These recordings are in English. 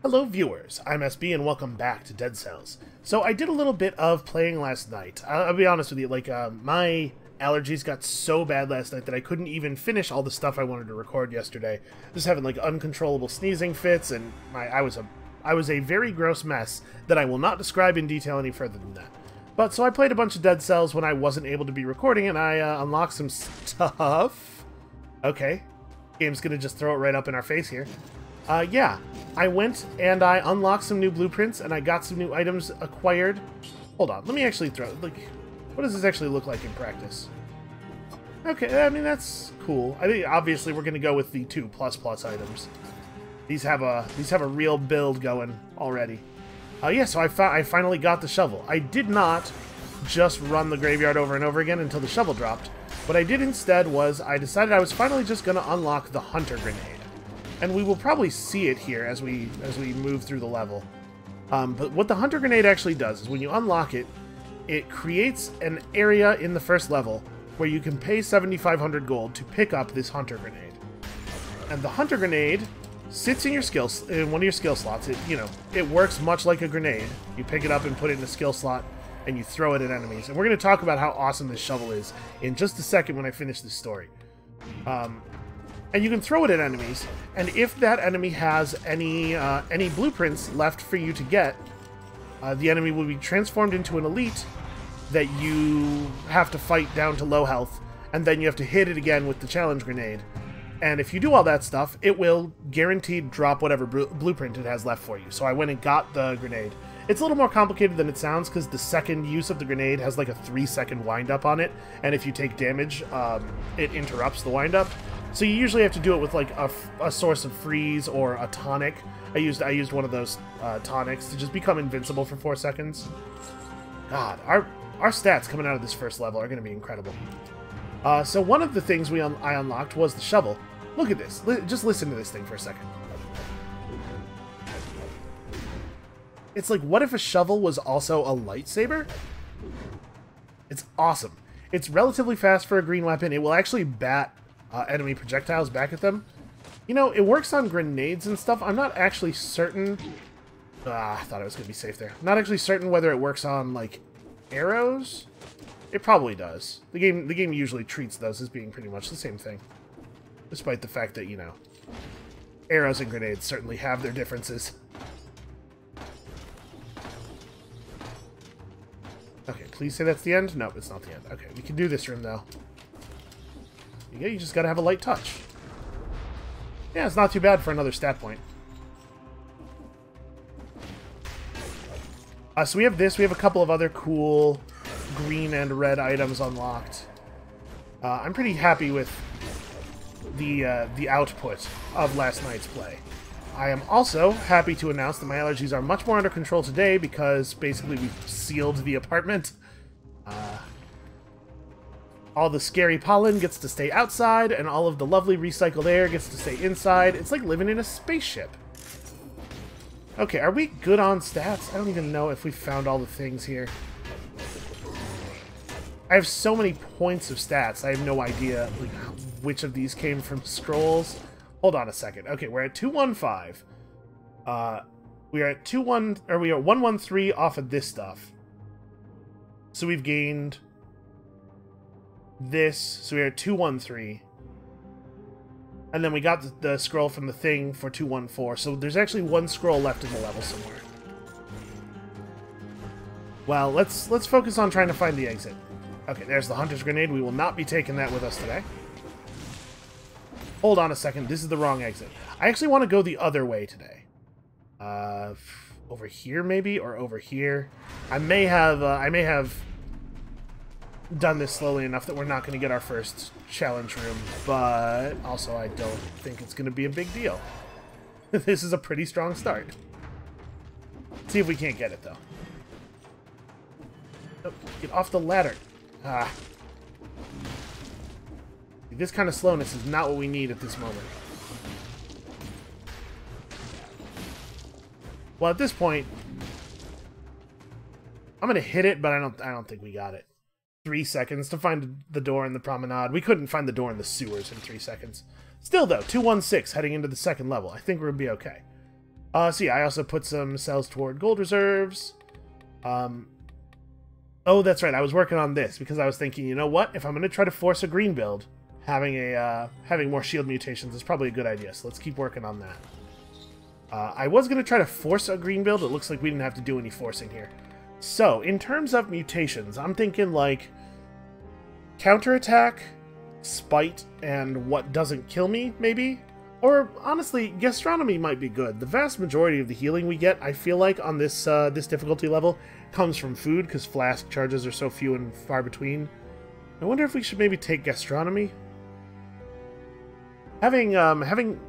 Hello viewers, I'm SB and welcome back to Dead Cells. So I did a little bit of playing last night. I'll be honest with you, my allergies got so bad last night that I couldn't even finish all the stuff I wanted to record yesterday. Just having like uncontrollable sneezing fits, and I was a very gross mess that I will not describe in detail any further than that. But so I played a bunch of Dead Cells when I wasn't able to be recording, and I unlocked some stuff. Okay, game's gonna just throw it right up in our face here. Yeah, I went and I unlocked some new blueprints and I got some new items acquired. Hold on, let me actually what does this actually look like in practice? Okay, I mean, that's cool. I think obviously we're going to go with the 2++ items. These have a real build going already. Yeah, so I finally got the shovel. I did not just run the graveyard over and over again until the shovel dropped. What I did instead was I decided I was finally just going to unlock the hunter grenade. And we will probably see it here as we move through the level. But what the hunter grenade actually does is when you unlock it, it creates an area in the first level where you can pay 7,500 gold to pick up this hunter grenade. And the hunter grenade sits in one of your skill slots. It works much like a grenade. You pick it up and put it in a skill slot, and you throw it at enemies. And we're going to talk about how awesome this shovel is in just a second when I finish this story. And you can throw it at enemies, and if that enemy has any blueprints left for you to get, the enemy will be transformed into an elite that you have to fight down to low health, and then you have to hit it again with the challenge grenade. And if you do all that stuff, it will guaranteed drop whatever blueprint it has left for you. So I went and got the grenade. It's a little more complicated than it sounds, because the second use of the grenade has like a 3-second wind-up on it, and if you take damage, it interrupts the wind-up. So you usually have to do it with like a source of freeze or a tonic. I used one of those tonics to just become invincible for 4 seconds. God, our stats coming out of this first level are going to be incredible. So one of the things I unlocked was the shovel. Look at this. Just listen to this thing for a second. It's like, what if a shovel was also a lightsaber? It's awesome. It's relatively fast for a green weapon. It will actually bat enemy projectiles back at them. You know, it works on grenades and stuff. I'm not actually certain... I thought I was going to be safe there. Not actually certain whether it works on, like, arrows. It probably does. The game usually treats those as being pretty much the same thing. Despite the fact that, you know, arrows and grenades certainly have their differences. Okay, please say that's the end? No, it's not the end. Okay, we can do this room, though. Yeah, you just gotta have a light touch. Yeah, it's not too bad for another stat point. So we have this. We have a couple of other cool green and red items unlocked. I'm pretty happy with the output of last night's play. I am also happy to announce that my allergies are much more under control today because basically we sealed the apartment. All the scary pollen gets to stay outside, and all of the lovely recycled air gets to stay inside. It's like living in a spaceship. Okay, are we good on stats? I don't even know if we found all the things here. I have so many points of stats, I have no idea like, which of these came from scrolls. Hold on a second. Okay, we're at 215. We are at 113 off of this stuff. So we've gained this, so we're at 213. And then we got the scroll from the thing for 214, so there's actually one scroll left in the level somewhere. Well, let's focus on trying to find the exit. Okay, there's the hunter's grenade. We will not be taking that with us today. Hold on a second, this is the wrong exit. I actually want to go the other way today. Over here maybe, or over here. I may have done this slowly enough that we're not going to get our first challenge room, but also I don't think it's going to be a big deal. This is a pretty strong start. See if we can't get it, though. Oh, get off the ladder. This kind of slowness is not what we need at this moment. Well, at this point, I'm going to hit it, but I don't think we got it. 3 seconds to find the door in the promenade. We couldn't find the door in the sewers in 3 seconds. Still, though, 216 heading into the second level. I think we're going to be okay. So yeah, I also put some cells toward gold reserves. Oh, that's right. I was working on this because I was thinking, you know what? If I'm going to try to force a green build, having more shield mutations is probably a good idea. So let's keep working on that. I was going to try to force a green build. It looks like we didn't have to do any forcing here. So, in terms of mutations, I'm thinking like counterattack, spite, and what doesn't kill me, maybe? Or, honestly, gastronomy might be good. The vast majority of the healing we get, I feel like, on this this difficulty level, comes from food, because flask charges are so few and far between. I wonder if we should maybe take gastronomy? Having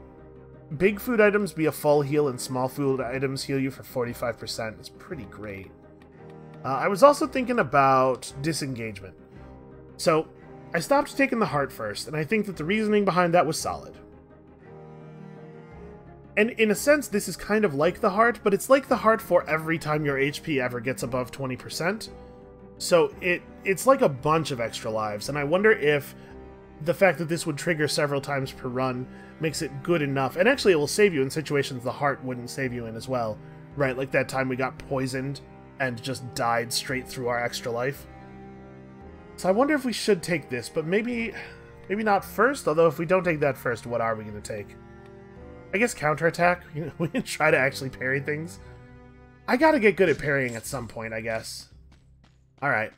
big food items be a full heal and small food items heal you for 45% is pretty great. I was also thinking about disengagement. So, I stopped taking the heart first, and I think that the reasoning behind that was solid. And in a sense, this is kind of like the heart, but it's like the heart for every time your HP ever gets above 20%. So it's like a bunch of extra lives, and I wonder if the fact that this would trigger several times per run makes it good enough. And actually, it will save you in situations the heart wouldn't save you in as well. Right, like that time we got poisoned and just died straight through our extra life. So I wonder if we should take this, but maybe not first, although if we don't take that first, what are we going to take? I guess counterattack. You know, we can try to actually parry things. I gotta get good at parrying at some point, I guess. Alright.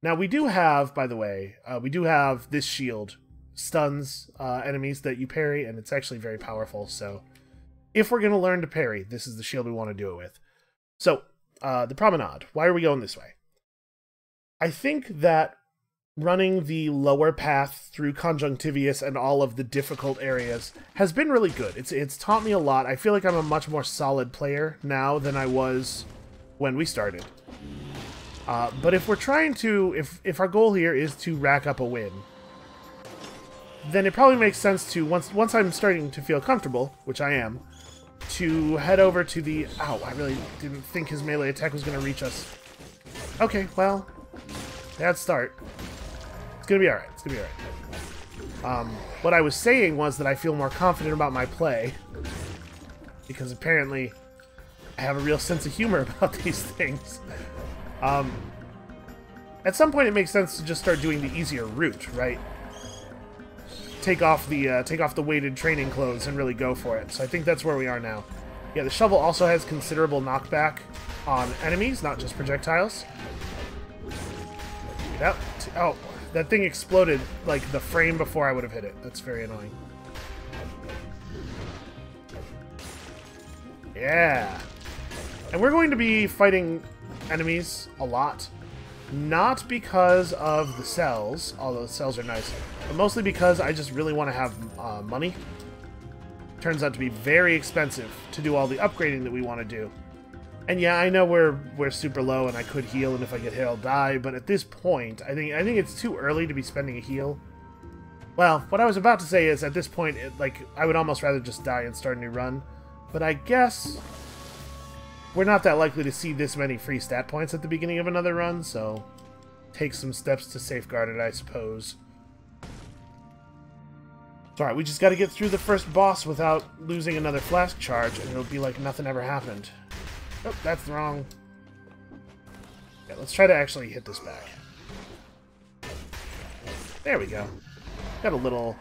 Now we do have, by the way, we do have this shield. Stuns enemies that you parry, and it's actually very powerful, so if we're going to learn to parry, this is the shield we want to do it with. So, the promenade. Why are we going this way? I think that running the lower path through Conjunctivius and all of the difficult areas has been really good. It's taught me a lot. I feel like I'm a much more solid player now than I was when we started. But if we're trying to, if our goal here is to rack up a win, then it probably makes sense to, once I'm starting to feel comfortable, which I am, to head over to the... Ow, I really didn't think his melee attack was going to reach us. Okay, well, bad start. It's going to be alright, it's going to be alright. What I was saying was that I feel more confident about my play, because apparently I have a real sense of humor about these things. At some point it makes sense to just start doing the easier route, right? Take off the weighted training clothes and really go for it. So I think that's where we are now. Yeah, the shovel also has considerable knockback on enemies, not just projectiles. Yep. Oh, that thing exploded like the frame before I would have hit it. That's very annoying. Yeah. And we're going to be fighting enemies a lot. Not because of the cells, although the cells are nice, but mostly because I just really want to have money. Turns out to be very expensive to do all the upgrading that we want to do. And yeah, I know we're super low and I could heal, and if I get hit I'll die, but at this point, I think it's too early to be spending a heal. Well, what I was about to say is, at this point, I would almost rather just die and start a new run. But I guess we're not that likely to see this many free stat points at the beginning of another run, so take some steps to safeguard it, I suppose. Alright, we just gotta get through the first boss without losing another flask charge, and it'll be like nothing ever happened. Oh, that's wrong. Yeah, let's try to actually hit this back. There we go. Got a little...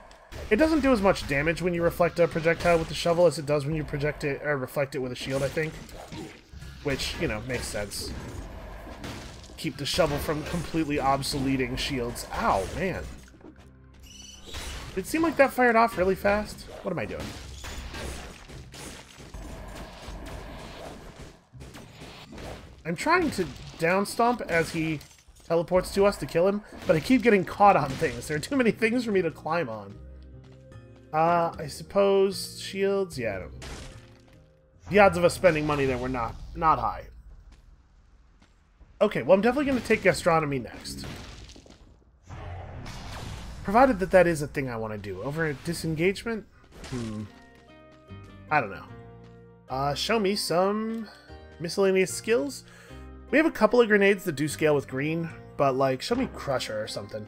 It doesn't do as much damage when you reflect a projectile with the shovel as it does when you project it or reflect it with a shield, I think. Which, you know, makes sense. Keep the shovel from completely obsoleting shields. Ow, man. It seemed like that fired off really fast. What am I doing? I'm trying to down stomp as he teleports to us to kill him, but I keep getting caught on things. There are too many things for me to climb on. I suppose shields? Yeah, I don't know. The odds of us spending money there were not high. Okay, well I'm definitely going to take gastronomy next. Provided that is a thing I want to do. Over disengagement? I don't know. Show me some miscellaneous skills. We have a couple of grenades that do scale with green, but like, show me Crusher or something.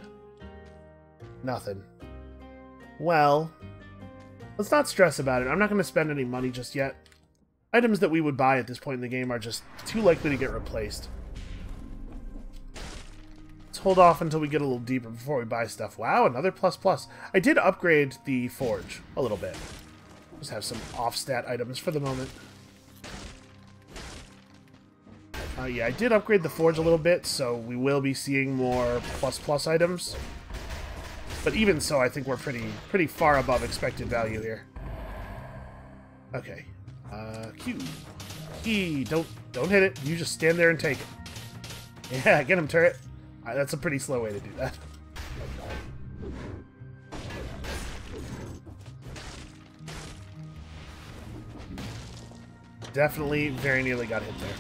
Nothing. Well, Let's not stress about it. I'm not going to spend any money just yet. Items that we would buy at this point in the game are just too likely to get replaced. Let's hold off until we get a little deeper before we buy stuff. Wow, another ++. I did upgrade the forge a little bit. Just have some off-stat items for the moment. Yeah, I did upgrade the forge a little bit, so we will be seeing more ++ items. But even so, I think we're pretty far above expected value here. Okay. Q. E. Don't hit it. You just stand there and take it. Yeah, get him, turret. That's a pretty slow way to do that. Definitely very nearly got hit there.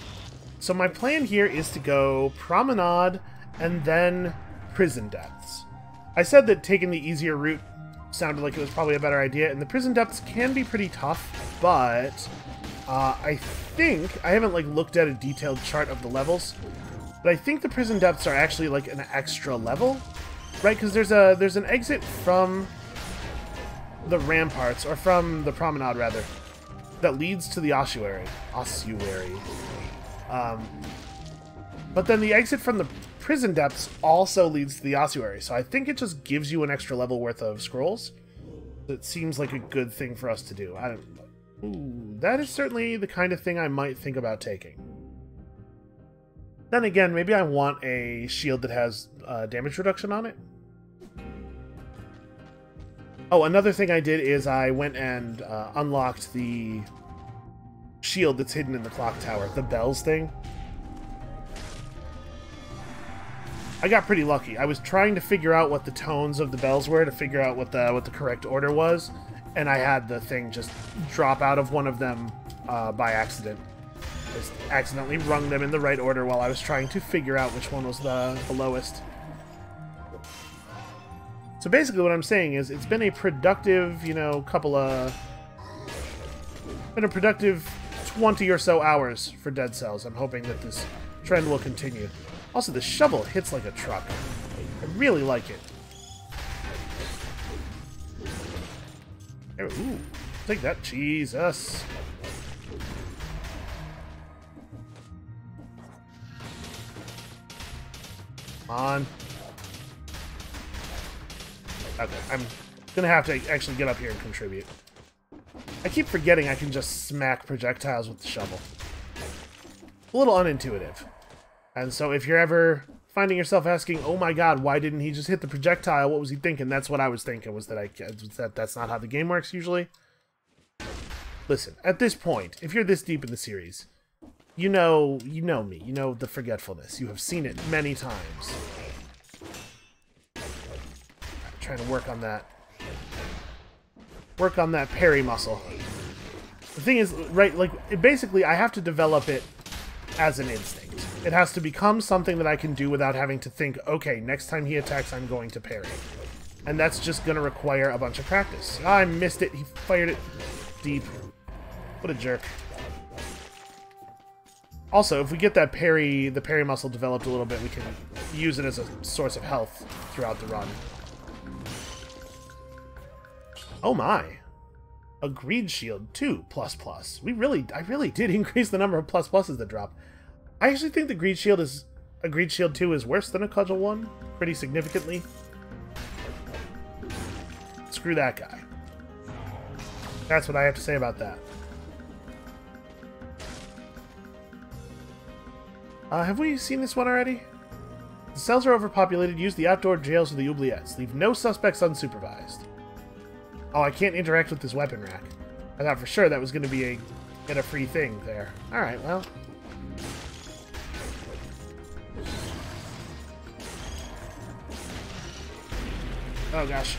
So my plan here is to go Promenade and then Prison Depths. I said that taking the easier route sounded like it was probably a better idea, and the Prison Depths can be pretty tough, but I think, I haven't like looked at a detailed chart of the levels, but I think the Prison Depths are actually like an extra level, right? Because there's an exit from the ramparts, or from the Promenade rather, that leads to the ossuary. But then the exit from the Prison Depths also leads to the ossuary, so I think it just gives you an extra level worth of scrolls. It seems like a good thing for us to do. I don't. Ooh, that is certainly the kind of thing I might think about taking. Then again, maybe I want a shield that has damage reduction on it. Oh, another thing I did is I went and unlocked the shield that's hidden in the clock tower, the bells thing. I got pretty lucky. I was trying to figure out what the tones of the bells were to figure out what the correct order was, and I had the thing just drop out of one of them by accident. I just accidentally rung them in the right order while I was trying to figure out which one was the lowest. So basically what I'm saying is it's been a productive, you know, been a productive 20 or so hours for Dead Cells. I'm hoping that this trend will continue. Also, the shovel hits like a truck. I really like it. Ooh, take that, Jesus. Come on. Okay, I'm gonna have to actually get up here and contribute. I keep forgetting I can just smack projectiles with the shovel. A little unintuitive. And so if you're ever finding yourself asking, oh my god, why didn't he just hit the projectile? What was he thinking? That's what I was thinking, was that that's not how the game works usually. Listen, at this point, if you're this deep in the series, you know me. You know the forgetfulness. You have seen it many times. Trying to work on that. Work on that parry muscle. The thing is, right, like, basically I have to develop it as an instinct. It has to become something that I can do without having to think, okay, next time he attacks, I'm going to parry. And that's just going to require a bunch of practice. Ah, I missed it. He fired it deep. What a jerk. Also, if we get that the parry muscle developed a little bit, we can use it as a source of health throughout the run. Oh my. A greed shield, 2 ++. I really did increase the number of ++s that drop. I actually think the greed shield 2 is worse than a cudgel 1, pretty significantly. Screw that guy. That's what I have to say about that. Have we seen this one already? The cells are overpopulated. Use the outdoor jails of the oubliettes. Leave no suspects unsupervised. Oh, I can't interact with this weapon rack. I thought for sure that was going to be get a free thing there. Alright, well. Oh, gosh.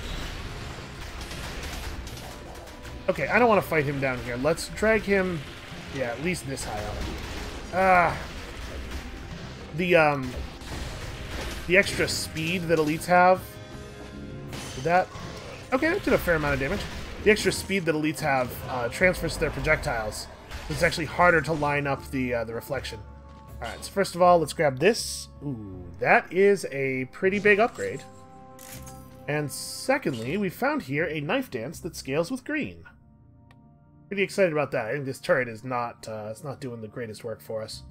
Okay, I don't want to fight him down here. Let's drag him, yeah, at least this high up. The extra speed that elites have. Did that? Okay, that did a fair amount of damage. The extra speed that elites have transfers to their projectiles. So it's actually harder to line up the reflection. Alright, so first of all, let's grab this. Ooh, that is a pretty big upgrade. And secondly, we found here a knife dance that scales with green. Pretty excited about that. I think this turret is not it's not doing the greatest work for us.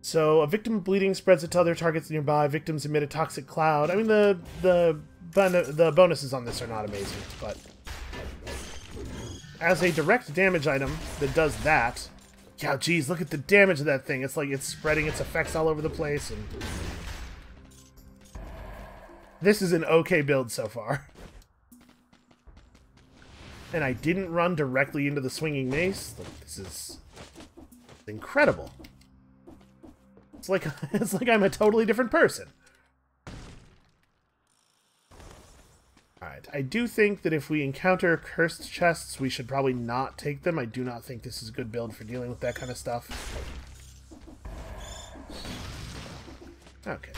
So, a victim bleeding spreads it to other targets nearby. Victims emit a toxic cloud. I mean, the bonuses on this are not amazing, but as a direct damage item that does that, yeah, geez, look at the damage of that thing. It's like it's spreading its effects all over the place, and this is an okay build so far. And I didn't run directly into the swinging mace. This is incredible. It's like I'm a totally different person. Alright, I do think that if we encounter cursed chests, we should probably not take them. I do not think this is a good build for dealing with that kind of stuff. Okay.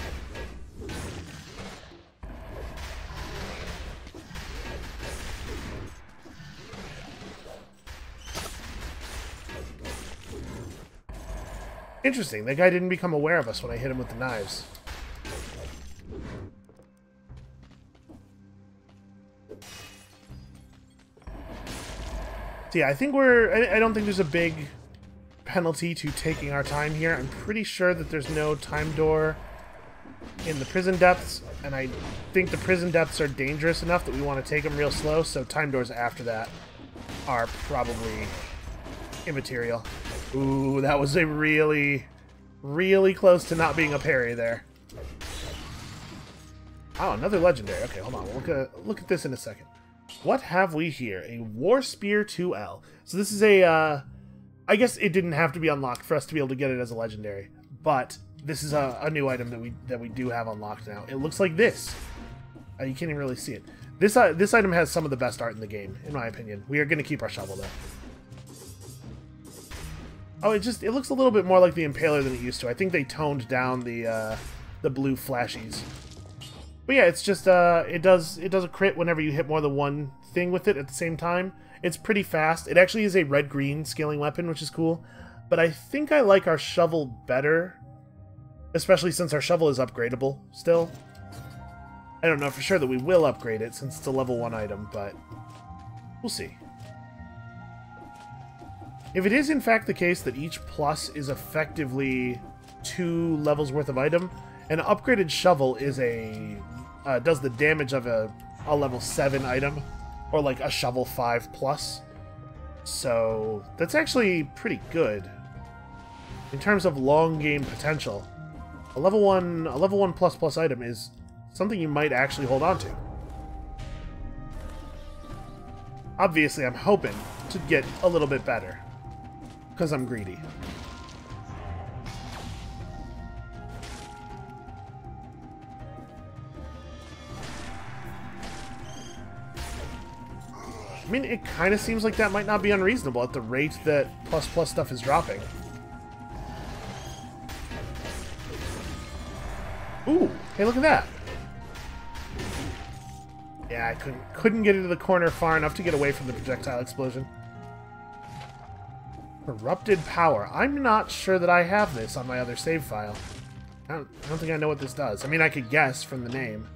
Interesting, that guy didn't become aware of us when I hit him with the knives. So yeah, I think I don't think there's a big penalty to taking our time here. I'm pretty sure that there's no time door in the prison depths, and I think the prison depths are dangerous enough that we want to take them real slow, so time doors after that are probably immaterial. Ooh, that was a really, really close to not being a parry there. Oh, another legendary. Okay, hold on. We'll look at this in a second. What have we here? A War Spear 2L. So this is a, I guess it didn't have to be unlocked for us to be able to get it as a legendary, but this is a new item that we do have unlocked now. It looks like this. You can't even really see it. This item has some of the best art in the game, in my opinion. We are going to keep our shovel, though. Oh, it looks a little bit more like the Impaler than it used to. I think they toned down the blue flashies. But yeah, it's just it does a crit whenever you hit more than one thing with it at the same time. It's pretty fast. It actually is a red-green scaling weapon, which is cool. But I think I like our shovel better, especially since our shovel is upgradable still. I don't know for sure that we will upgrade it since it's a level 1 item, but we'll see. If it is in fact the case that each plus is effectively 2 levels worth of item, an upgraded shovel is does the damage of a level 7 item, or like a shovel 5 plus. So that's actually pretty good in terms of long game potential. A level 1 plus item is something you might actually hold on to. Obviously, I'm hoping to get a little bit better, because I'm greedy. I mean, it kind of seems like that might not be unreasonable at the rate that plus stuff is dropping. Ooh, hey, look at that. Yeah, I couldn't get into the corner far enough to get away from the projectile explosion. Corrupted Power. I'm not sure that I have this on my other save file. I don't think I know what this does. I mean, I could guess from the name.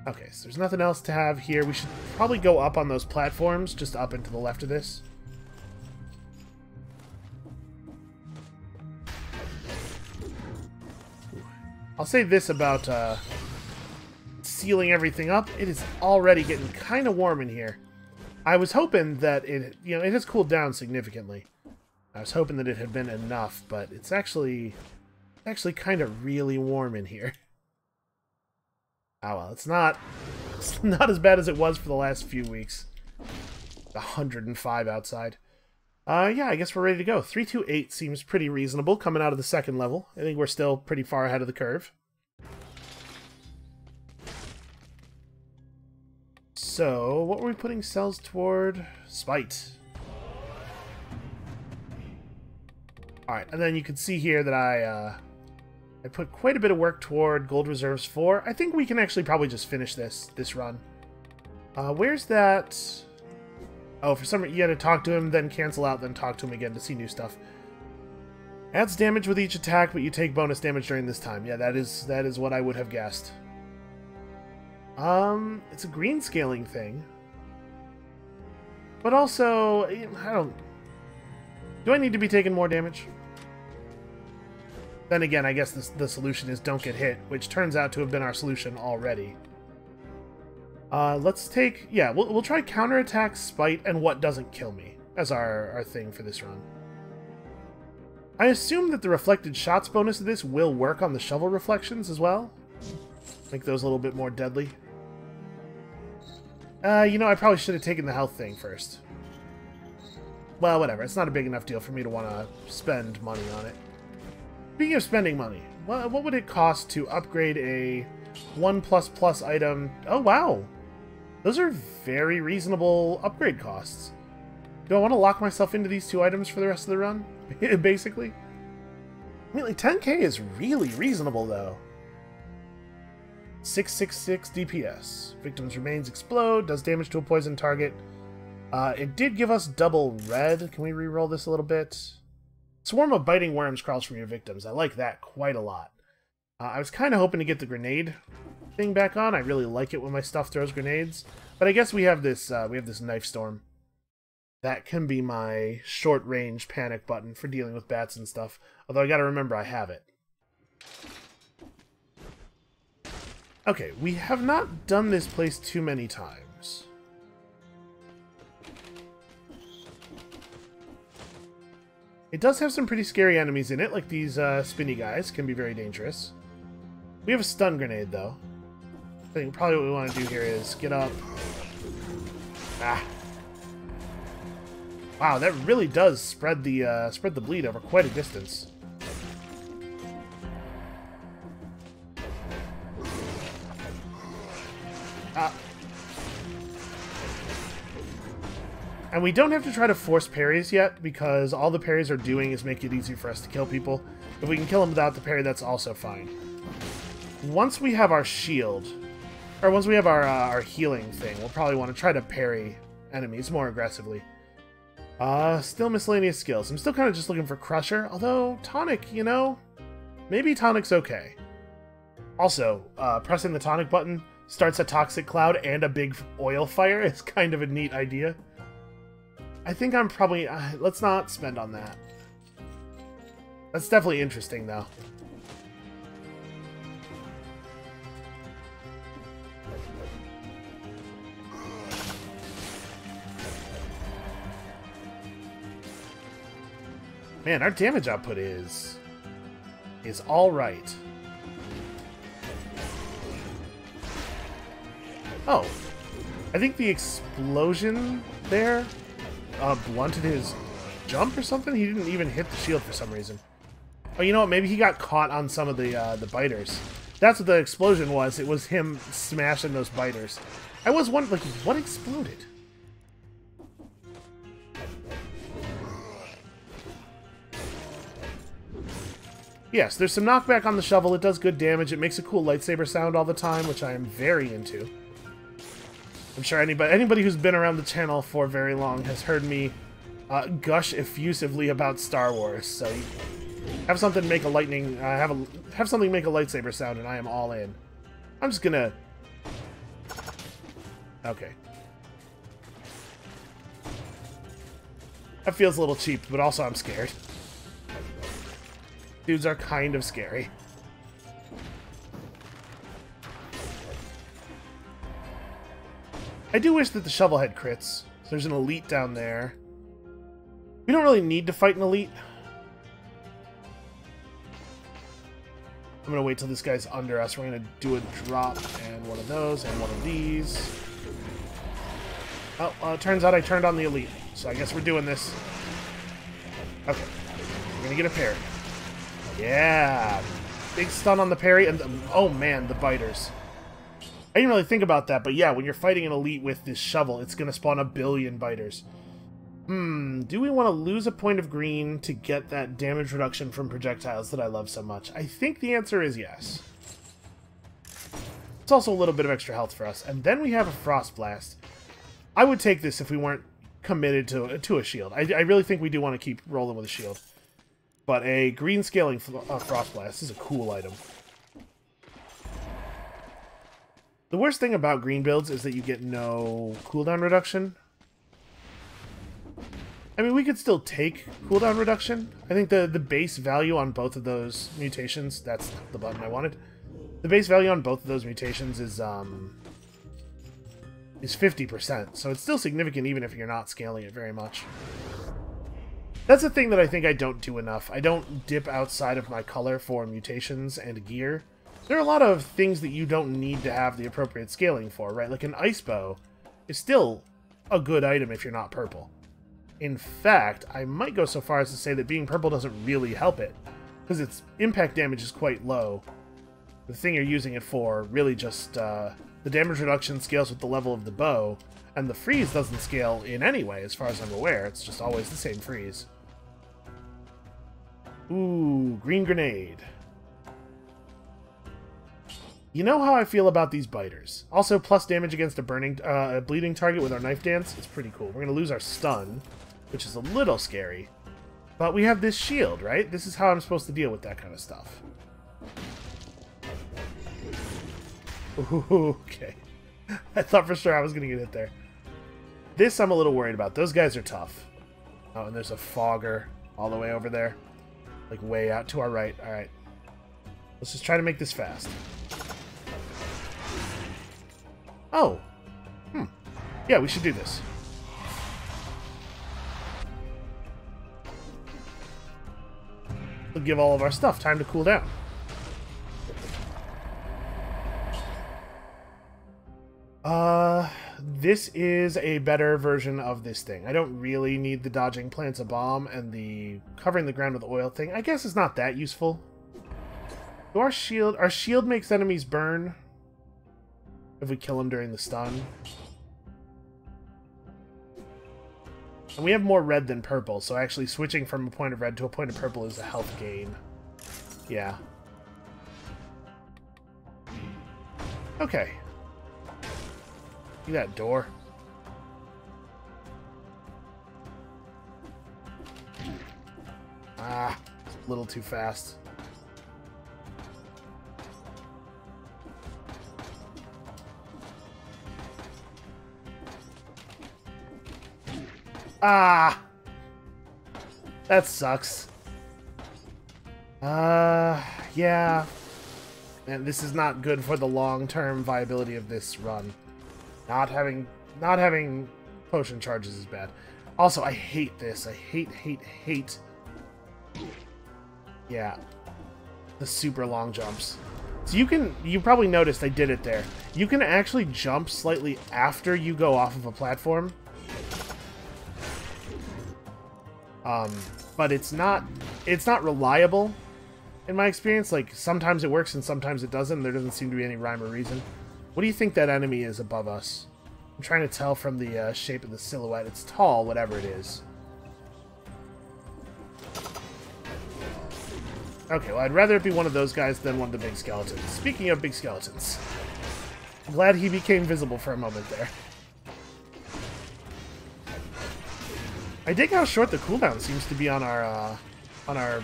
Okay, so there's nothing else to have here. We should probably go up on those platforms, just up and to the left of this. I'll say this about sealing everything up. It is already getting kind of warm in here. I was hoping that it has cooled down significantly. I was hoping that it had been enough, but it's actually kind of really warm in here. Oh well, it's not as bad as it was for the last few weeks. 105 outside. Yeah, I guess we're ready to go. 328 seems pretty reasonable coming out of the second level. I think we're still pretty far ahead of the curve. So, what were we putting cells toward? Spite. Alright, and then you can see here that I put quite a bit of work toward Gold Reserves 4. I think we can actually probably just finish this run. Where's that? Oh, for some reason you had to talk to him, then cancel out, then talk to him again to see new stuff. Adds damage with each attack, but you take bonus damage during this time. Yeah, that is what I would have guessed. It's a green scaling thing. But also, I don't... Do I need to be taking more damage? Then again, I guess the solution is don't get hit, which turns out to have been our solution already. Let's take... Yeah, we'll try counterattack, spite, and what doesn't kill me as our thing for this run. I assume that the reflected shots bonus of this will work on the shovel reflections as well. Make those a little bit more deadly. You know, I probably should have taken the health thing first. Well, whatever. It's not a big enough deal for me to want to spend money on it. Speaking of spending money, what would it cost to upgrade a 1++ item? Oh, wow. Those are very reasonable upgrade costs. Do I want to lock myself into these 2 items for the rest of the run? Basically. I mean, like, 10k is really reasonable, though. 666 DPS. Victim's remains explode, does damage to a poison target. It did give us double red. Can we re-roll this a little bit? Swarm of biting worms crawls from your victims. I like that quite a lot. I was kind of hoping to get the grenade thing back on. I really like it when my stuff throws grenades. But I guess we have this knife storm. That can be my short-range panic button for dealing with bats and stuff. Although I gotta remember I have it. Okay, we have not done this place too many times. It does have some pretty scary enemies in it, like these spinny guys can be very dangerous. We have a stun grenade, though. I think probably what we want to do here is get up. Ah. Wow, that really does spread the bleed over quite a distance. And we don't have to try to force parries yet, because all the parries are doing is make it easy for us to kill people. If we can kill them without the parry, that's also fine. Once we have our shield, or once we have our healing thing, we'll probably want to try to parry enemies more aggressively. Still miscellaneous skills. I'm still kind of just looking for Crusher, although Tonic, you know, maybe Tonic's okay. Also, pressing the Tonic button starts a toxic cloud and a big oil fire is kind of a neat idea. I think I'm probably... let's not spend on that. That's definitely interesting, though. Man, our damage output is all right. Oh, I think the explosion there blunted his jump or something. He didn't even hit the shield for some reason. Oh, you know what? Maybe he got caught on some of the biters. That's what the explosion was. It was him smashing those biters. I was wondering, like, what exploded? Yes, there's some knockback on the shovel. It does good damage. It makes a cool lightsaber sound all the time, which I am very into. I'm sure anybody who's been around the channel for very long has heard me gush effusively about Star Wars. So have something make a lightning, have something make a lightsaber sound, and I am all in. I'm just gonna. Okay. That feels a little cheap, but also I'm scared. Dudes are kind of scary. I do wish that the shovel had crits. So there's an elite down there. We don't really need to fight an elite. I'm going to wait till this guy's under us. We're going to do a drop and one of those and one of these. Oh, it turns out I turned on the elite. So I guess we're doing this. Okay. We're going to get a parry. Yeah. Big stun on the parry. And oh man, the biters. I didn't really think about that, but yeah, when you're fighting an elite with this shovel, it's going to spawn a billion biters. Do we want to lose a point of green to get that damage reduction from projectiles that I love so much? I think the answer is yes. It's also a little bit of extra health for us. And then we have a Frost Blast. I would take this if we weren't committed to a shield. I really think we do want to keep rolling with a shield. But a green scaling frost blast is a cool item. The worst thing about green builds is that you get no cooldown reduction. I mean, we could still take cooldown reduction. I think the base value on both of those mutations, that's the button I wanted. The base value on both of those mutations is 50%, so it's still significant even if you're not scaling it very much. That's a thing that I think I don't do enough. I don't dip outside of my color for mutations and gear. There are a lot of things that you don't need to have the appropriate scaling for, right? Like an ice bow is still a good item if you're not purple. In fact, I might go so far as to say that being purple doesn't really help it, because its impact damage is quite low. The thing you're using it for really just, the damage reduction scales with the level of the bow, and the freeze doesn't scale in any way as far as I'm aware. It's just always the same freeze. Ooh, green grenade. You know how I feel about these biters. Also, plus damage against a bleeding target with our knife dance. It's pretty cool. We're going to lose our stun, which is a little scary. But we have this shield, right? This is how I'm supposed to deal with that kind of stuff. Ooh, okay. I thought for sure I was going to get hit there. This I'm a little worried about. Those guys are tough. Oh, and there's a fogger all the way over there. Like way out to our right. Alright. Let's just try to make this fast. Oh. Yeah, we should do this. We'll give all of our stuff time to cool down. This is a better version of this thing. I don't really need the dodging plants a bomb and the covering the ground with oil thing. I guess it's not that useful. So our shield makes enemies burn if we kill them during the stun. And we have more red than purple, so actually switching from a point of red to a point of purple is a health gain. Yeah. Okay. See that door? Ah, it's a little too fast. Ah! That sucks. Yeah. And this is not good for the long-term viability of this run. Not having potion charges is bad. Also, I hate this. I hate. Yeah. The super long jumps. So you probably noticed I did it there. You can actually jump slightly after you go off of a platform. But it's not reliable in my experience. Like, sometimes it works and sometimes it doesn't. There doesn't seem to be any rhyme or reason. What do you think that enemy is above us? I'm trying to tell from the shape of the silhouette. It's tall, whatever it is. Okay, well, I'd rather it be one of those guys than one of the big skeletons. Speaking of big skeletons, I'm glad he became visible for a moment there. I dig how short the cooldown seems to be on our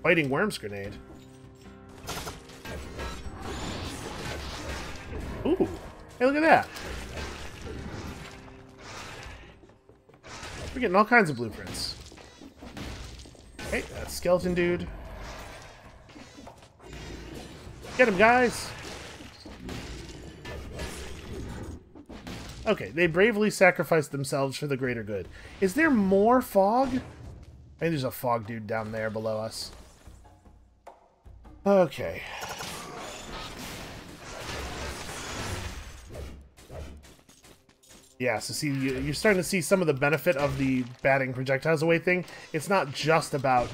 fighting worms grenade. Ooh, hey, look at that. We're getting all kinds of blueprints. Hey, that skeleton dude. Get him, guys! Okay, they bravely sacrificed themselves for the greater good. Is there more fog? I think there's a fog dude down there below us. Okay. Yeah, so see, you're starting to see some of the benefit of the batting projectiles away thing. It's not just about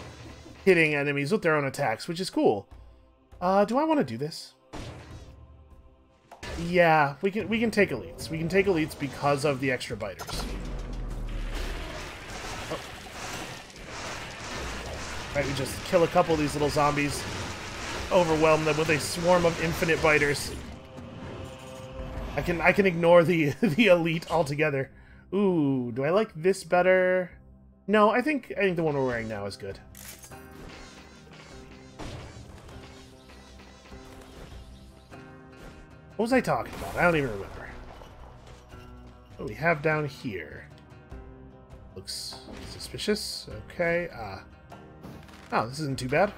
hitting enemies with their own attacks, which is cool. Do I want to do this? Yeah, we can take elites. We can take elites because of the extra biters. Oh. Right, we just kill a couple of these little zombies, overwhelm them with a swarm of infinite biters. I can ignore the the elite altogether. Ooh, do I like this better? No, I think the one we're wearing now is good. What was I talking about? I don't even remember. What do we have down here? Looks suspicious. Okay. Oh, this isn't too bad.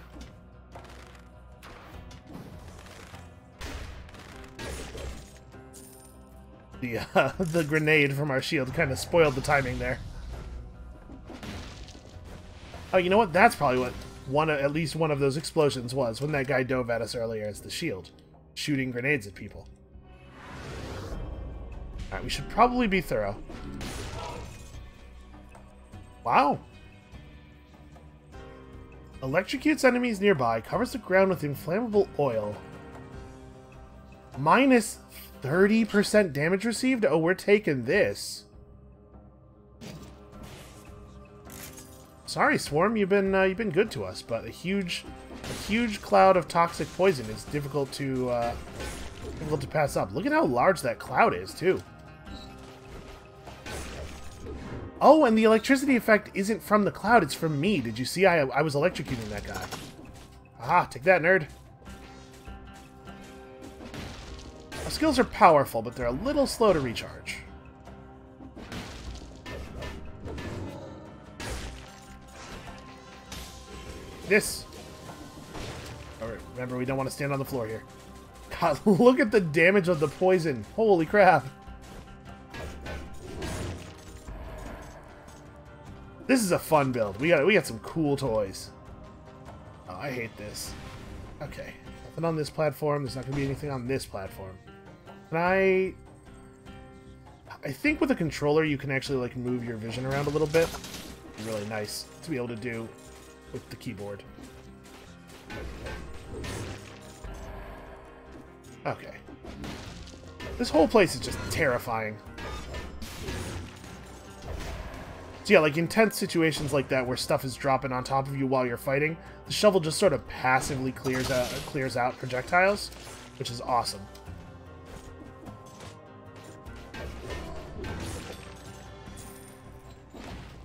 The grenade from our shield kind of spoiled the timing there. Oh, you know what? That's probably what at least one of those explosions was, when that guy dove at us earlier as the shield, shooting grenades at people. Alright, we should probably be thorough. Wow. Electrocutes enemies nearby, covers the ground with inflammable oil. Minus 30% damage received? Oh, we're taking this. Sorry, Swarm, you've been good to us, but a huge cloud of toxic poison is difficult to pass up. Look at how large that cloud is, too. Oh, and the electricity effect isn't from the cloud, it's from me. Did you see? I was electrocuting that guy. Aha, take that, nerd. Our skills are powerful, but they're a little slow to recharge. This. Alright, remember, we don't want to stand on the floor here. God, look at the damage of the poison. Holy crap. This is a fun build. We got some cool toys. Oh, I hate this. Okay. Nothing on this platform. There's not going to be anything on this platform. Can I think with a controller you can actually like move your vision around a little bit. It'd be really nice to be able to do with the keyboard. Okay. This whole place is just terrifying. So yeah, like intense situations like that where stuff is dropping on top of you while you're fighting, the shovel just sort of passively clears out projectiles, which is awesome.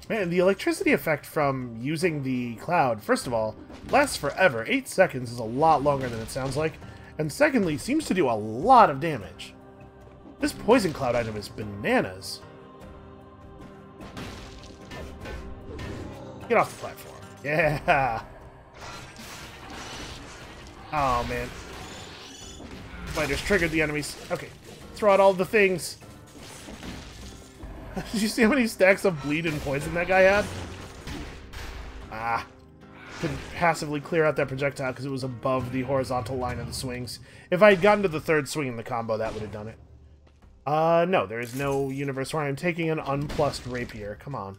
Man, the electricity effect from using the cloud, first of all, lasts forever. 8 seconds is a lot longer than it sounds like. And secondly, seems to do a lot of damage. This poison cloud item is bananas. Get off the platform. Yeah! Oh, man. Fighters triggered the enemies. Okay, throw out all the things. Did you see how many stacks of bleed and poison that guy had? Ah. Couldn't passively clear out that projectile because it was above the horizontal line of the swings. If I had gotten to the third swing in the combo, that would have done it. No, there is no universe where I'm taking an unplussed rapier. Come on.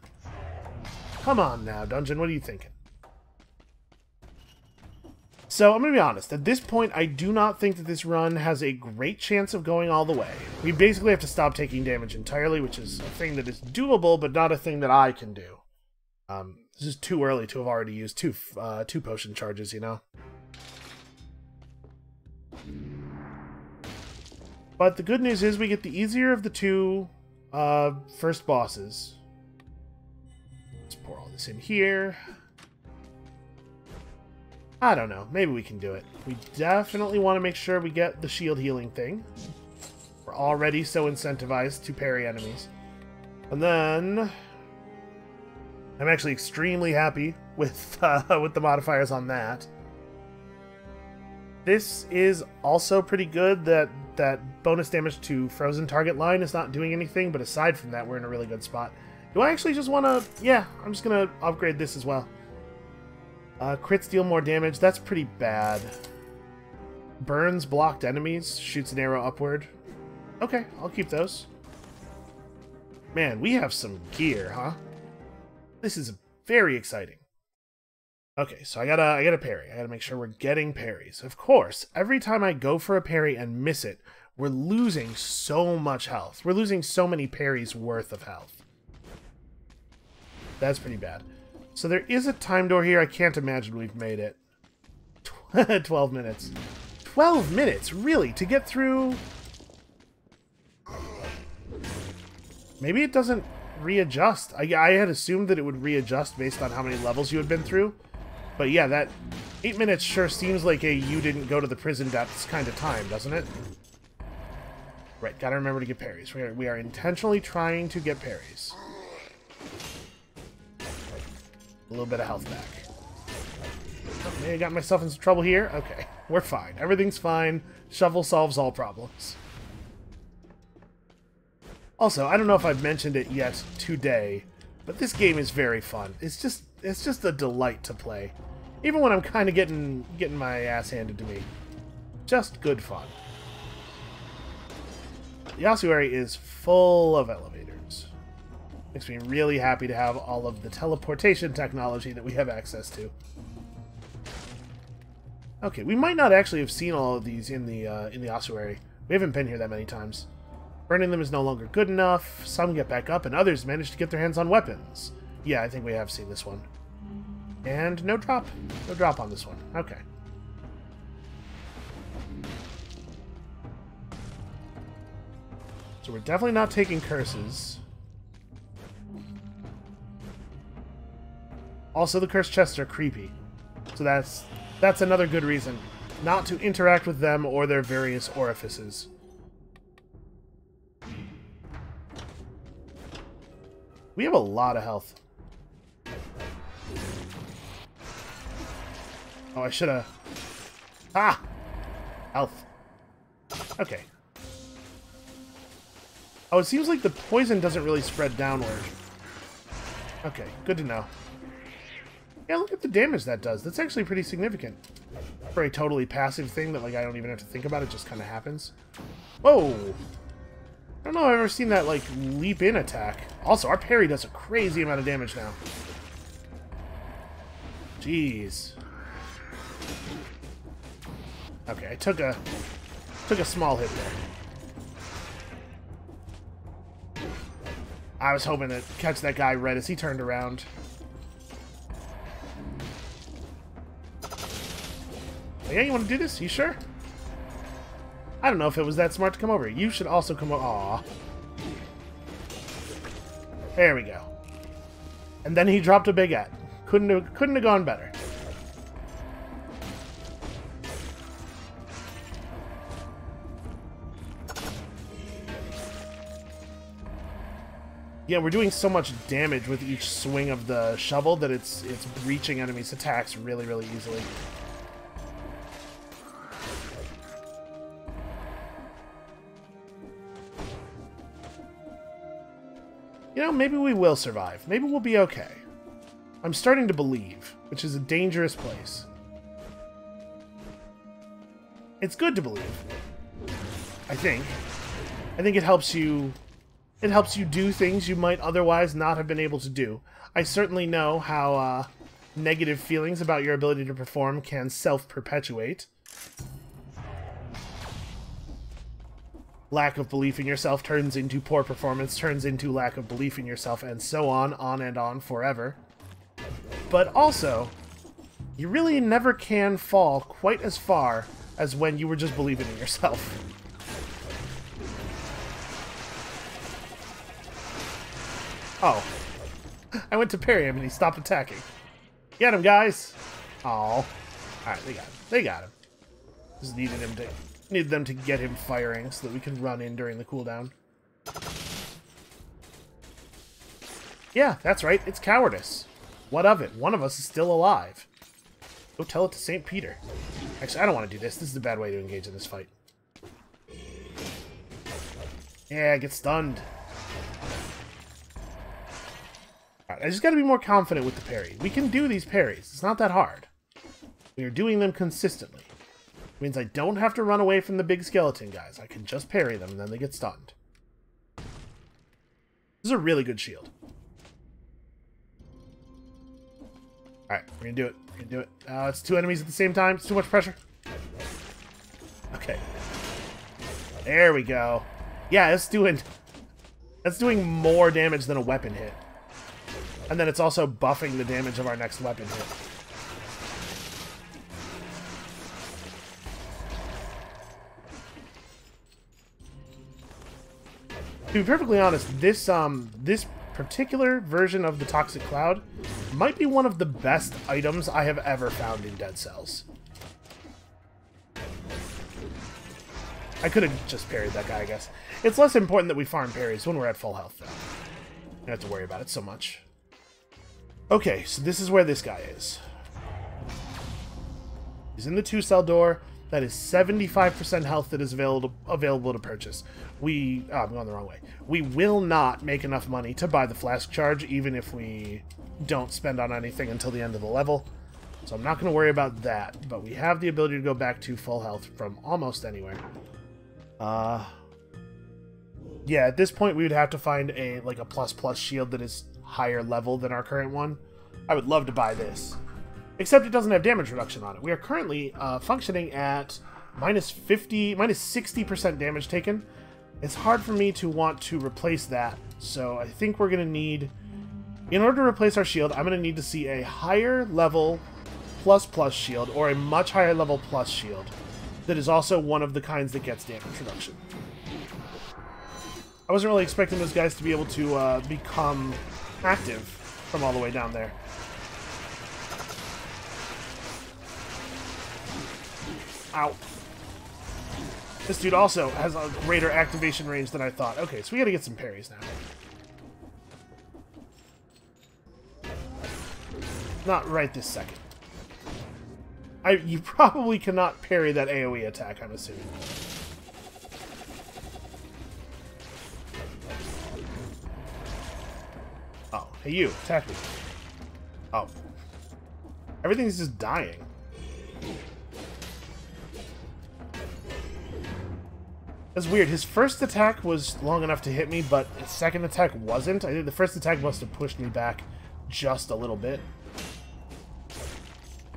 Come on now, Dungeon, what are you thinking? So, I'm going to be honest, at this point, I do not think that this run has a great chance of going all the way. We basically have to stop taking damage entirely, which is a thing that is doable, but not a thing that I can do. This is too early to have already used two potion charges, you know? But the good news is we get the easier of the two first bosses. Let's pour all this in here. I don't know. Maybe we can do it. We definitely want to make sure we get the shield healing thing. We're already so incentivized to parry enemies. And then I'm actually extremely happy with the modifiers on that. This is also pretty good. That bonus damage to frozen target line is not doing anything, but aside from that, we're in a really good spot. Do I actually just want to... Yeah, I'm just going to upgrade this as well. Crits deal more damage. That's pretty bad. Burns blocked enemies. Shoots an arrow upward. Okay, I'll keep those. Man, we have some gear, huh? This is very exciting. Okay, so I gotta parry. I gotta make sure we're getting parries. Of course, every time I go for a parry and miss it, we're losing so much health. We're losing so many parries worth of health. That's pretty bad. So there is a time door here. I can't imagine we've made it. 12 minutes. 12 minutes? Really? To get through... Maybe it doesn't readjust. I had assumed that it would readjust based on how many levels you had been through. But yeah, that 8 minutes sure seems like a you didn't go to the prison depths kind of time, doesn't it? Right, gotta remember to get parries. We are intentionally trying to get parries. A little bit of health back. Oh, maybe I got myself in some trouble here. Okay, we're fine. Everything's fine. Shovel solves all problems. Also, I don't know if I've mentioned it yet today, but this game is very fun. It's just a delight to play. Even when I'm kind of getting my ass handed to me. Just good fun. The ossuary is full of elevators. Makes me really happy to have all of the teleportation technology that we have access to. Okay, we might not actually have seen all of these in the ossuary. We haven't been here that many times. Burning them is no longer good enough. Some get back up, and others manage to get their hands on weapons. Yeah, I think we have seen this one. And no drop. No drop on this one. Okay. So we're definitely not taking curses. Also, the cursed chests are creepy. So that's another good reason not to interact with them or their various orifices. We have a lot of health. Oh, I should have... Ah! Health. Okay. Oh, it seems like the poison doesn't really spread downward. Okay, good to know. Yeah, look at the damage that does. That's actually pretty significant. For a totally passive thing that, like, I don't even have to think about. It just kind of happens. Whoa! I don't know if I've ever seen that, like, leap-in attack. Also, our parry does a crazy amount of damage now. Jeez. Okay, I took a small hit there. I was hoping to catch that guy right as he turned around. Oh, yeah, you want to do this? You sure? I don't know if it was that smart to come over. You should also come over. Aw. There we go. And then he dropped a baguette. Couldn't have gone better. Yeah, we're doing so much damage with each swing of the shovel that it's breaching enemies' attacks really, really easily. You know, maybe we will survive. Maybe we'll be okay. I'm starting to believe, which is a dangerous place. It's good to believe. I think. I think it helps you... It helps you do things you might otherwise not have been able to do. I certainly know how negative feelings about your ability to perform can self-perpetuate. Lack of belief in yourself turns into poor performance, turns into lack of belief in yourself, and so on and on forever. But also, you really never can fall quite as far as when you were just believing in yourself. Oh. I went to parry him and he stopped attacking. Get him, guys! Oh. Alright, they got him. They got him. Just needed them to get him firing so that we can run in during the cooldown. Yeah, that's right. It's cowardice. What of it? One of us is still alive. Go tell it to St. Peter. Actually, I don't want to do this. This is a bad way to engage in this fight. Yeah, get stunned. Alright, I just gotta be more confident with the parry. We can do these parries. It's not that hard. We are doing them consistently. It means I don't have to run away from the big skeleton guys. I can just parry them and then they get stunned. This is a really good shield. Alright, we're gonna do it. We're gonna do it. It's two enemies at the same time. It's too much pressure. Okay. There we go. Yeah, that's doing more damage than a weapon hit. And then it's also buffing the damage of our next weapon hit. To be perfectly honest, this particular version of the Toxic Cloud might be one of the best items I have ever found in Dead Cells. I could have just parried that guy, I guess. It's less important that we farm parries when we're at full health, though. You don't have to worry about it so much. Okay, so this is where this guy is. He's in the 2-cell door. That is 75% health that is available to purchase. I'm going the wrong way. We will not make enough money to buy the flask charge, even if we don't spend on anything until the end of the level. So I'm not going to worry about that, but we have the ability to go back to full health from almost anywhere. Yeah, at this point we would have to find a plus shield that is higher level than our current one. I would love to buy this. Except it doesn't have damage reduction on it. We are currently functioning at minus 60% damage taken. It's hard for me to want to replace that, so I think we're going to need... In order to replace our shield, I'm going to need to see a higher level plus shield, or a much higher level plus shield, that is also one of the kinds that gets damage reduction. I wasn't really expecting those guys to be able to become active from all the way down there. Ow. This dude also has a greater activation range than I thought. Okay, so we gotta get some parries now. Not right this second. You probably cannot parry that AoE attack, I'm assuming. Oh, hey you, attack me. Oh. Everything's just dying. That's weird. His first attack was long enough to hit me, but his second attack wasn't. I think the first attack must have pushed me back just a little bit.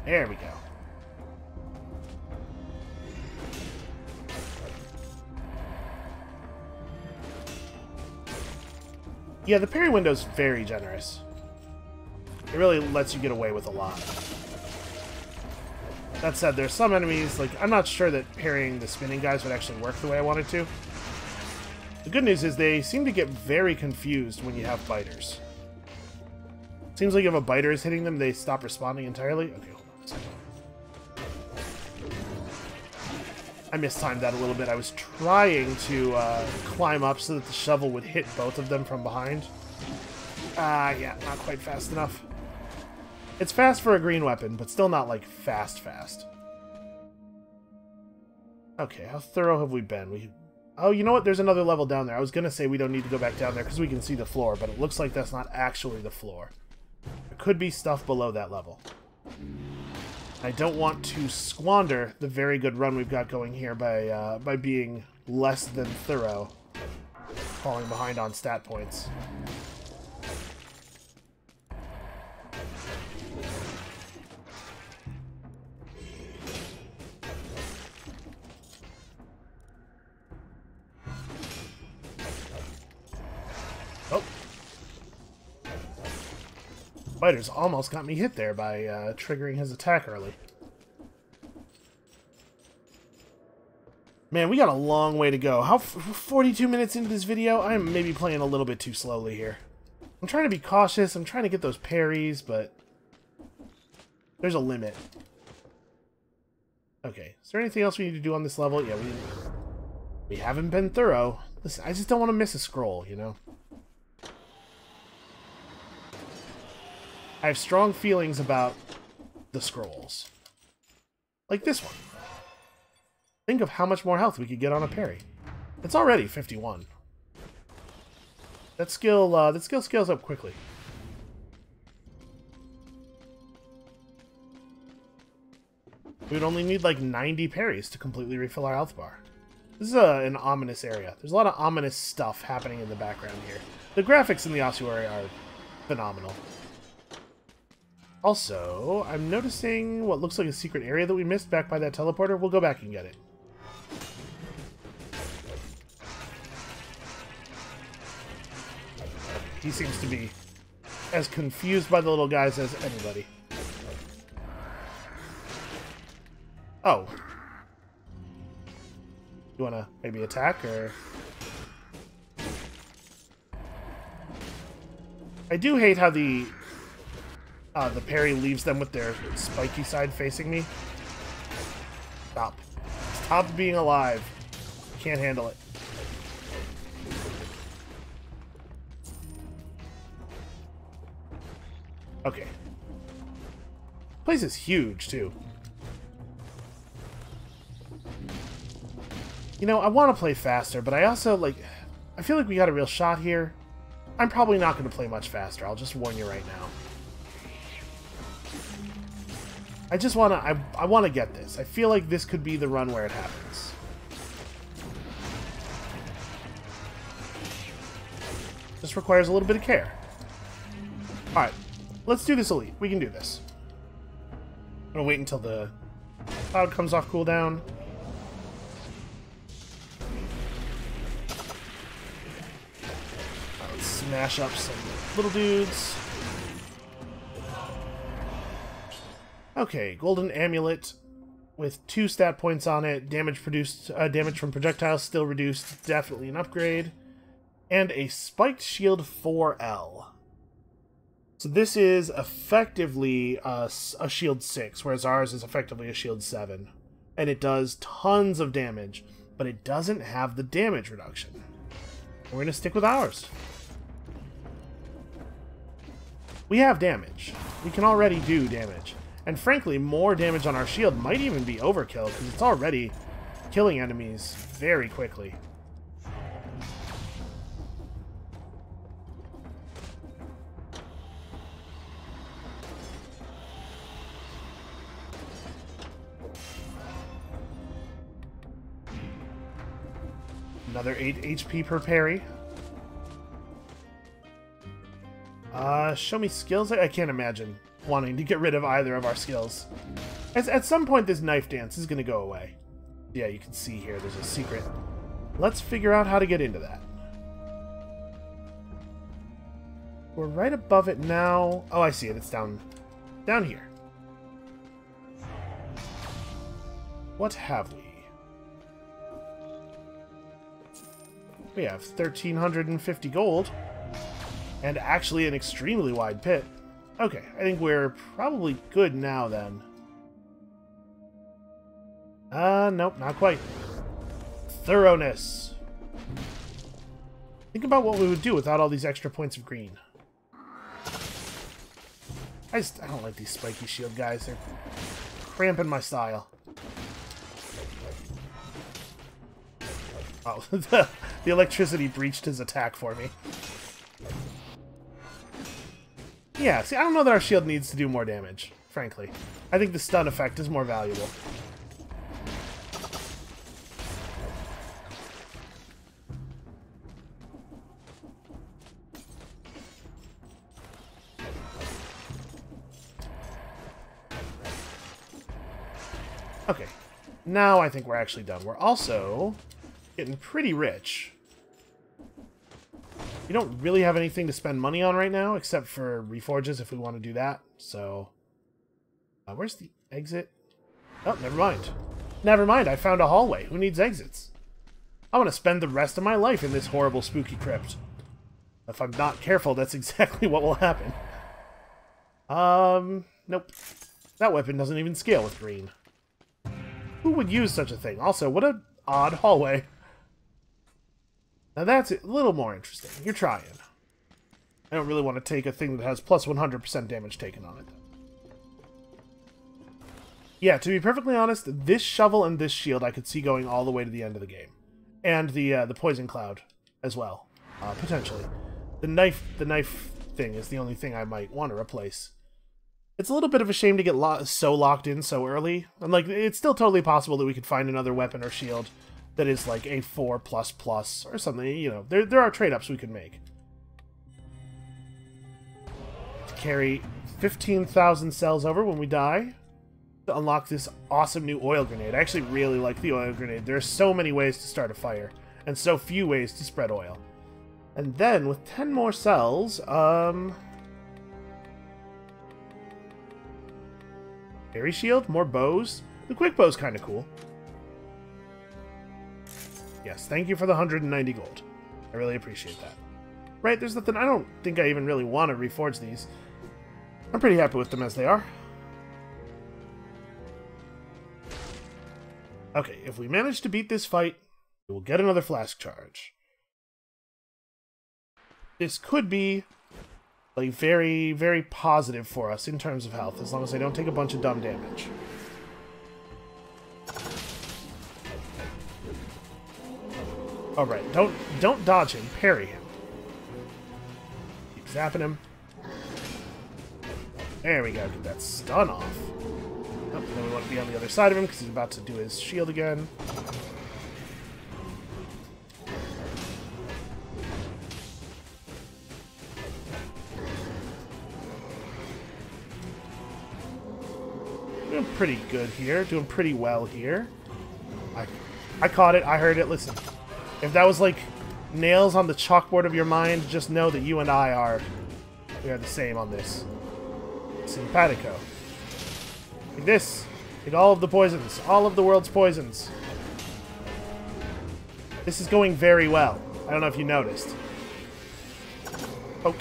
There we go. Yeah, the parry window's very generous. It really lets you get away with a lot. That said, there's some enemies, I'm not sure that parrying the spinning guys would actually work the way I wanted to. The good news is they seem to get very confused when you have biters. Seems like if a biter is hitting them, they stop responding entirely. Okay, hold on a second. I mistimed that a little bit. I was trying to climb up so that the shovel would hit both of them from behind. Yeah, not quite fast enough. It's fast for a green weapon, but still not, fast. Okay, how thorough have we been? Oh, you know what? There's another level down there. I was going to say we don't need to go back down there because we can see the floor, but it looks like that's not actually the floor. There could be stuff below that level. I don't want to squander the very good run we've got going here by being less than thorough, falling behind on stat points. Oh. Spider's almost got me hit there by triggering his attack early. Man, we got a long way to go. 42 minutes into this video? I'm maybe playing a little bit too slowly here. I'm trying to be cautious. I'm trying to get those parries, but there's a limit. Okay, is there anything else we need to do on this level? Yeah, we haven't been thorough. Listen, I just don't want to miss a scroll, you know? I have strong feelings about the scrolls. Like this one. Think of how much more health we could get on a parry. It's already 51. That skill scales up quickly. We would only need 90 parries to completely refill our health bar. This is an ominous area. There's a lot of ominous stuff happening in the background here. The graphics in the ossuary are phenomenal. Also, I'm noticing what looks like a secret area that we missed back by that teleporter. We'll go back and get it. He seems to be as confused by the little guys as anybody. Oh. You wanna maybe attack, or... I do hate how the parry leaves them with their spiky side facing me. Stop. Stop being alive. Can't handle it. Okay. Place is huge, too. You know, I want to play faster, but I also, like... I feel like we got a real shot here. I'm probably not going to play much faster. I'll just warn you right now. I just want to... I want to get this. I feel like this could be the run where it happens. Just requires a little bit of care. Alright. Let's do this elite. We can do this. I'm going to wait until the cloud comes off cooldown. Let's smash up some little dudes. Okay, golden amulet with 2 stat points on it. Damage from projectiles still reduced. Definitely an upgrade. And a spiked shield 4L. So this is effectively a shield 6, whereas ours is effectively a shield 7. And it does tons of damage, but it doesn't have the damage reduction. We're going to stick with ours. We have damage. We can already do damage. And frankly, more damage on our shield might even be overkill, because it's already killing enemies very quickly. Another 8 HP per parry. Show me skills? I can't imagine wanting to get rid of either of our skills. At some point, this knife dance is going to go away. Yeah, you can see here there's a secret. Let's figure out how to get into that. We're right above it now. Oh, I see it. It's down here. What have we? We have 1,350 gold. And actually an extremely wide pit. Okay, I think we're probably good now, then. Nope, not quite. Thoroughness. Think about what we would do without all these extra points of green. I don't like these spiky shield guys. They're cramping my style. Oh, the electricity breached his attack for me. Yeah, see, I don't know that our shield needs to do more damage, frankly. I think the stun effect is more valuable. Okay, now I think we're actually done. We're also getting pretty rich. We don't really have anything to spend money on right now, except for reforges if we want to do that. So, where's the exit? Oh, never mind. Never mind, I found a hallway. Who needs exits? I want to spend the rest of my life in this horrible, spooky crypt. If I'm not careful, that's exactly what will happen. Nope. That weapon doesn't even scale with green. Who would use such a thing? Also, what an odd hallway. Now that's a little more interesting. You're trying. I don't really want to take a thing that has plus 100% damage taken on it. Yeah, to be perfectly honest, this shovel and this shield I could see going all the way to the end of the game. And the poison cloud as well, potentially. The knife thing is the only thing I might want to replace. It's a little bit of a shame to get so locked in so early. And like, it's still totally possible that we could find another weapon or shield that is like a 4++ or something, you know. There are trade-ups we could make. To carry 15,000 cells over when we die to unlock this awesome new oil grenade. I actually really like the oil grenade. There are so many ways to start a fire, and so few ways to spread oil. And then, with 10 more cells, Fairy shield, more bows. The quick bow's kind of cool. Yes, thank you for the 190 gold. I really appreciate that. Right, there's nothing... I don't think I even really want to reforge these. I'm pretty happy with them as they are. Okay, if we manage to beat this fight, we will get another flask charge. This could be like very, very positive for us in terms of health, as long as I don't take a bunch of dumb damage. Alright, don't dodge him, parry him. Keep zapping him. There we go, get that stun off. Oh, then we want to be on the other side of him because he's about to do his shield again. Doing pretty good here. Doing pretty well here. I caught it. I heard it. Listen. If that was like nails on the chalkboard of your mind, just know that you and I are... we are the same on this. Simpatico. Like this. Take all of the poisons. All of the world's poisons. This is going very well. I don't know if you noticed. Poke.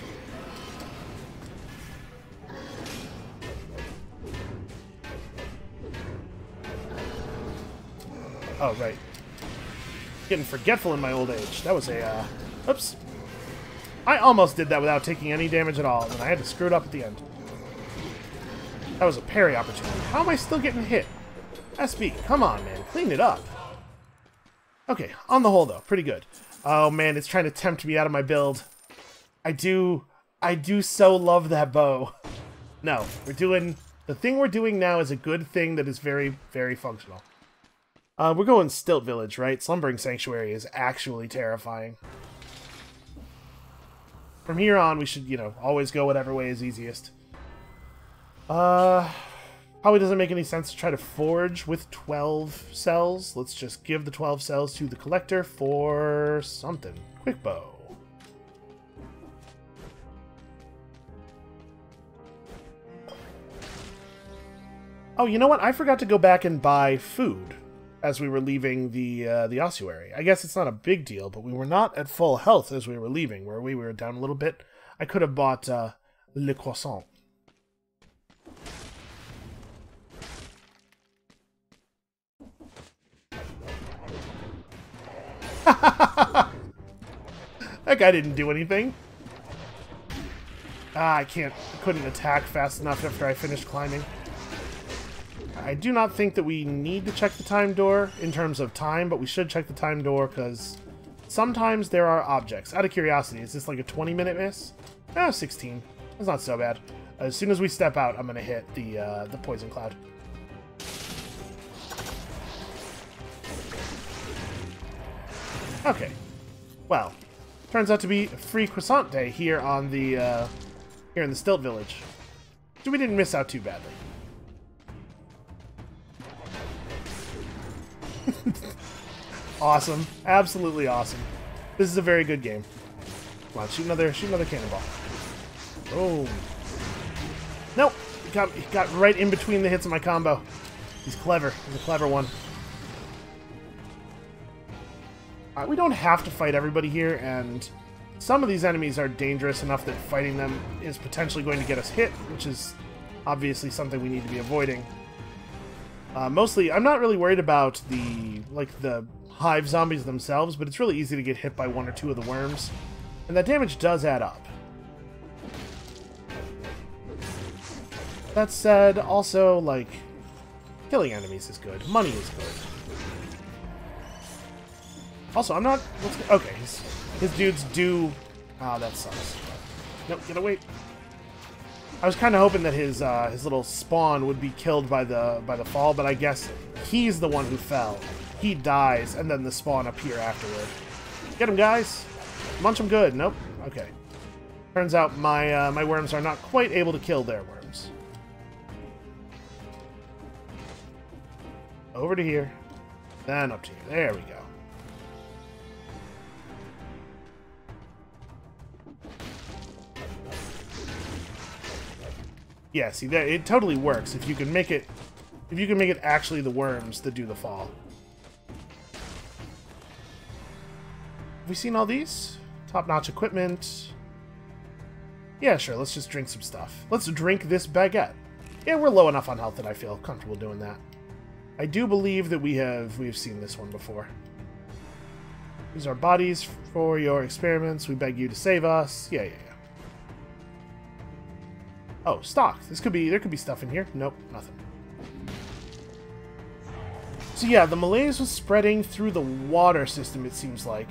Oh, right. Getting forgetful in my old age. That was a, oops. I almost did that without taking any damage at all, and I had to screw it up at the end. That was a parry opportunity. How am I still getting hit? SB, come on, man. Clean it up. Okay, on the whole, though, pretty good. Oh, man, it's trying to tempt me out of my build. I do so love that bow. No, we're doing... the thing we're doing now is a good thing that is very, very functional. We're going Stilt Village, right? Slumbering Sanctuary is actually terrifying. From here on, we should, you know, always go whatever way is easiest. Probably doesn't make any sense to try to forge with 12 cells. Let's just give the 12 cells to the collector for something. Quick bow. Oh, you know what? I forgot to go back and buy food as we were leaving the ossuary. I guess it's not a big deal, but we were not at full health as we were leaving, where we were down a little bit. I could have bought le croissant. That guy didn't do anything. I couldn't attack fast enough after I finished climbing. I do not think that we need to check the time door in terms of time, but we should check the time door because sometimes there are objects. Out of curiosity, is this like a 20-minute miss? 16. That's not so bad. As soon as we step out, I'm going to hit the poison cloud. Okay. Well, turns out to be free croissant day here on the here in the Stilt Village. So we didn't miss out too badly. Awesome. Absolutely awesome. This is a very good game. Come on, shoot another cannonball. Oh. Nope. He got right in between the hits of my combo. He's clever. He's a clever one. We don't have to fight everybody here, and some of these enemies are dangerous enough that fighting them is potentially going to get us hit, which is obviously something we need to be avoiding. Mostly, I'm not really worried about the hive zombies themselves, but it's really easy to get hit by one or two of the worms, and that damage does add up. That said, also, like, killing enemies is good. Money is good. Also, I'm not... okay, his dudes do... oh, that sucks. Nope, get away. I was kind of hoping that his little spawn would be killed by the fall, but I guess he's the one who fell. He dies, and then the spawn appear afterward. Get him, guys! Munch him good. Nope. Okay. Turns out my my worms are not quite able to kill their worms. Over to here. Then up to here. There we go. Yeah, see, that it totally works if you can make it actually the worms that do the fall. Have we seen all these? Top-notch equipment. Yeah, sure, let's just drink some stuff. Let's drink this baguette. Yeah, we're low enough on health that I feel comfortable doing that. I do believe that we've seen this one before. Use our bodies for your experiments. We beg you to save us. Yeah. Oh, stock. There could be stuff in here. Nope, nothing. So yeah, the malaise was spreading through the water system, it seems like.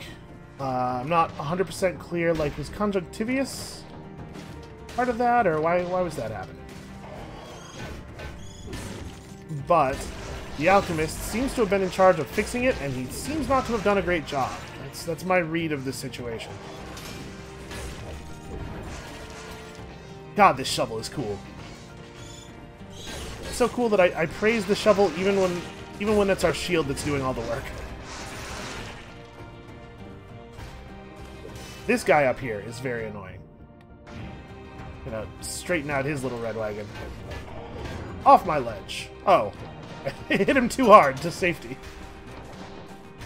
I'm not 100% clear, like, was conjunctivitis part of that, or why was that happening? But the alchemist seems to have been in charge of fixing it, and he seems not to have done a great job. That's my read of the situation. God, this shovel is cool. It's so cool that I praise the shovel even when it's our shield that's doing all the work. This guy up here is very annoying. Gonna straighten out his little red wagon. Off my ledge. Oh. I hit him too hard to safety.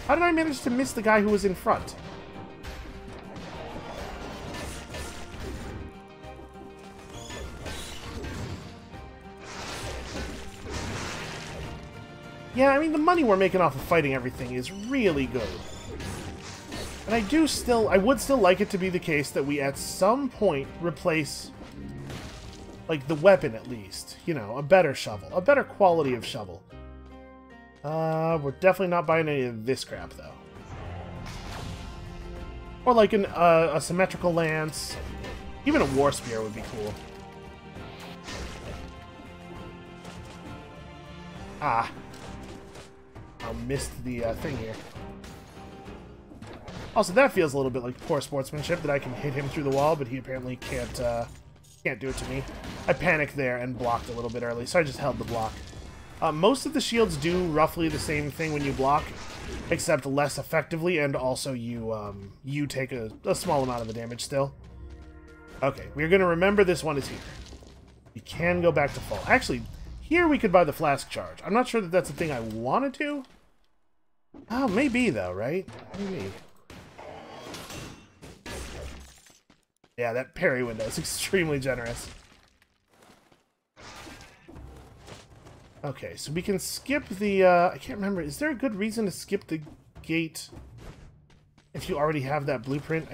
How did I manage to miss the guy who was in front? Yeah, I mean, the money we're making off of fighting everything is really good. And I would still like it to be the case that we at some point replace, like, the weapon at least. You know, a better shovel. A better quality of shovel. We're definitely not buying any of this crap, though. Or like a symmetrical lance. Even a war spear would be cool. Ah. I missed the thing here. Also, that feels a little bit like poor sportsmanship, that I can hit him through the wall, but he apparently can't do it to me. I panicked there and blocked a little bit early, so I just held the block. Most of the shields do roughly the same thing when you block, except less effectively, and also you take a small amount of the damage still. Okay, we're going to remember this one is here. You can go back to full. Actually, here we could buy the flask charge. I'm not sure that that's the thing I wanted to. Oh, maybe though, right? Maybe. Yeah, that parry window is extremely generous. Okay, so we can skip the, I can't remember, is there a good reason to skip the gate if you already have that blueprint?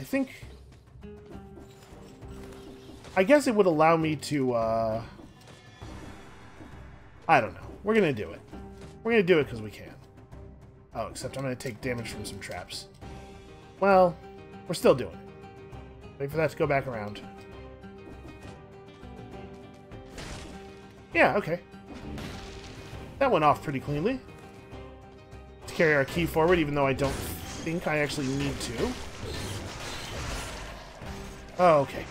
I guess it would allow me to, I don't know. We're gonna do it. We're gonna do it because we can. Oh, except I'm gonna take damage from some traps. Well, we're still doing it. Wait for that to go back around. Yeah, okay. That went off pretty cleanly. To carry our key forward, even though I don't think I actually need to. Oh, okay.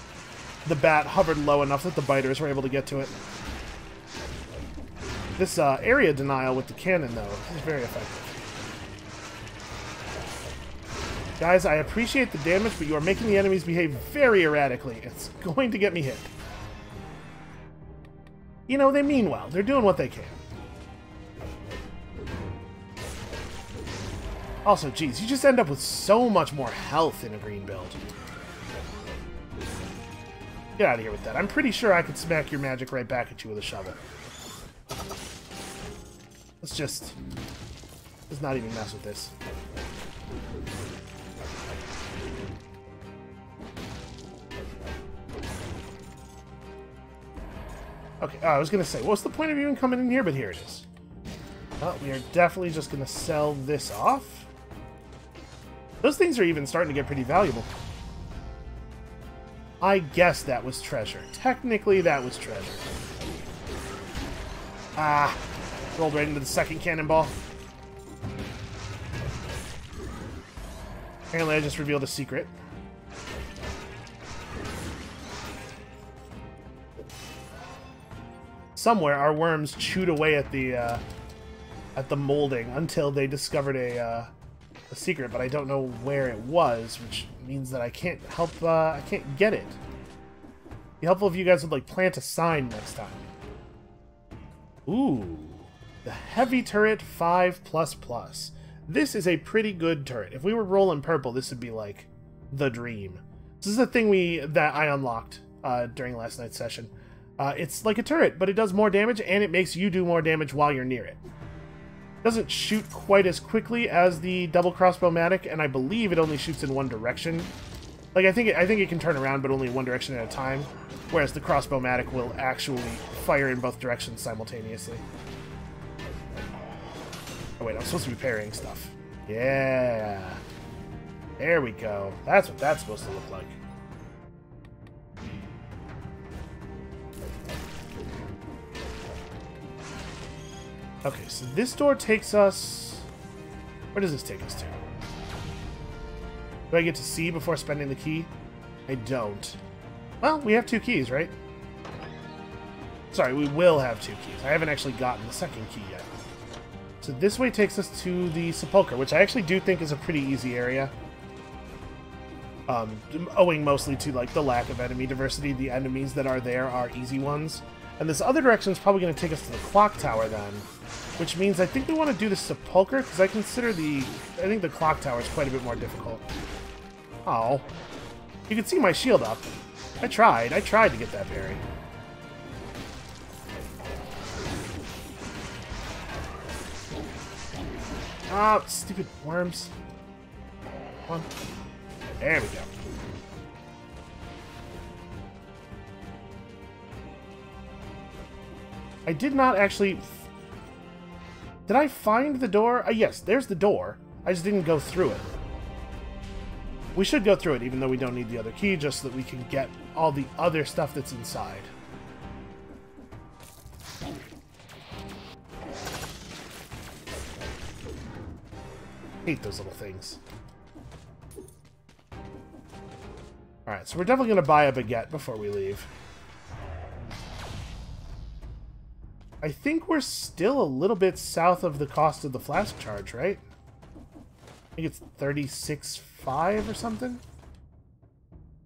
The bat hovered low enough that the biters were able to get to it. This area denial with the cannon, though, is very effective. Guys, I appreciate the damage, but you are making the enemies behave very erratically. It's going to get me hit. You know, they mean well. They're doing what they can. Also, geez, you just end up with so much more health in a green build. Get out of here with that. I'm pretty sure I could smack your magic right back at you with a shovel. Let's not even mess with this. Okay, I was gonna say, what's the point of even coming in here? But here it is. Well, we are definitely just gonna sell this off. Those things are even starting to get pretty valuable. I guess that was treasure. Technically, that was treasure. Ah, rolled right into the second cannonball. Apparently, I just revealed a secret. Somewhere, our worms chewed away at the molding until they discovered a secret, but I don't know where it was, which means that I can't help. I can't get it. It'd be helpful if you guys would like plant a sign next time. Ooh, the heavy turret 5++. This is a pretty good turret. If we were rolling purple, this would be like the dream. This is a thing that I unlocked during last night's session. It's like a turret, but it does more damage, and it makes you do more damage while you're near it. Doesn't shoot quite as quickly as the double crossbow-matic, and I believe it only shoots in one direction. Like, I think it can turn around, but only one direction at a time, whereas the crossbow-matic will actually fire in both directions simultaneously. Oh wait, I'm supposed to be parrying stuff. Yeah. There we go. That's what that's supposed to look like. Okay, so this door takes us... Where does this take us to? Do I get to see before spending the key? I don't. Well, we have 2 keys, right? Sorry, we will have 2 keys. I haven't actually gotten the second key yet. So this way takes us to the sepulcher, which I actually do think is a pretty easy area. Owing mostly to, like, the lack of enemy diversity. The enemies that are there are easy ones. And this other direction is probably going to take us to the clock tower then. Which means I think we want to do the sepulcher, because I think the clock tower is quite a bit more difficult. Oh. You can see my shield up. I tried to get that parry. Ah, oh, stupid worms. Come on. There we go. I did not actually... Did I find the door? Yes, there's the door. I just didn't go through it. We should go through it, even though we don't need the other key, just so that we can get all the other stuff that's inside. Hate those little things. Alright, so we're definitely going to buy a baguette before we leave. I think we're still a little bit south of the cost of the flask charge, right? I think it's 36.5 or something.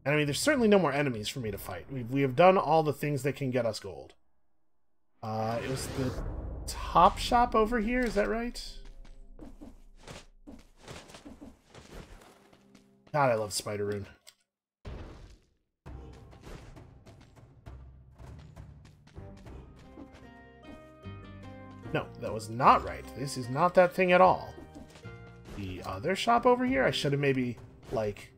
And I mean, there's certainly no more enemies for me to fight. We have done all the things that can get us gold. It was the top shop over here, is that right? God, I love Spider Rune. No, that was not right. This is not that thing at all. The other shop over here? I should have maybe, like,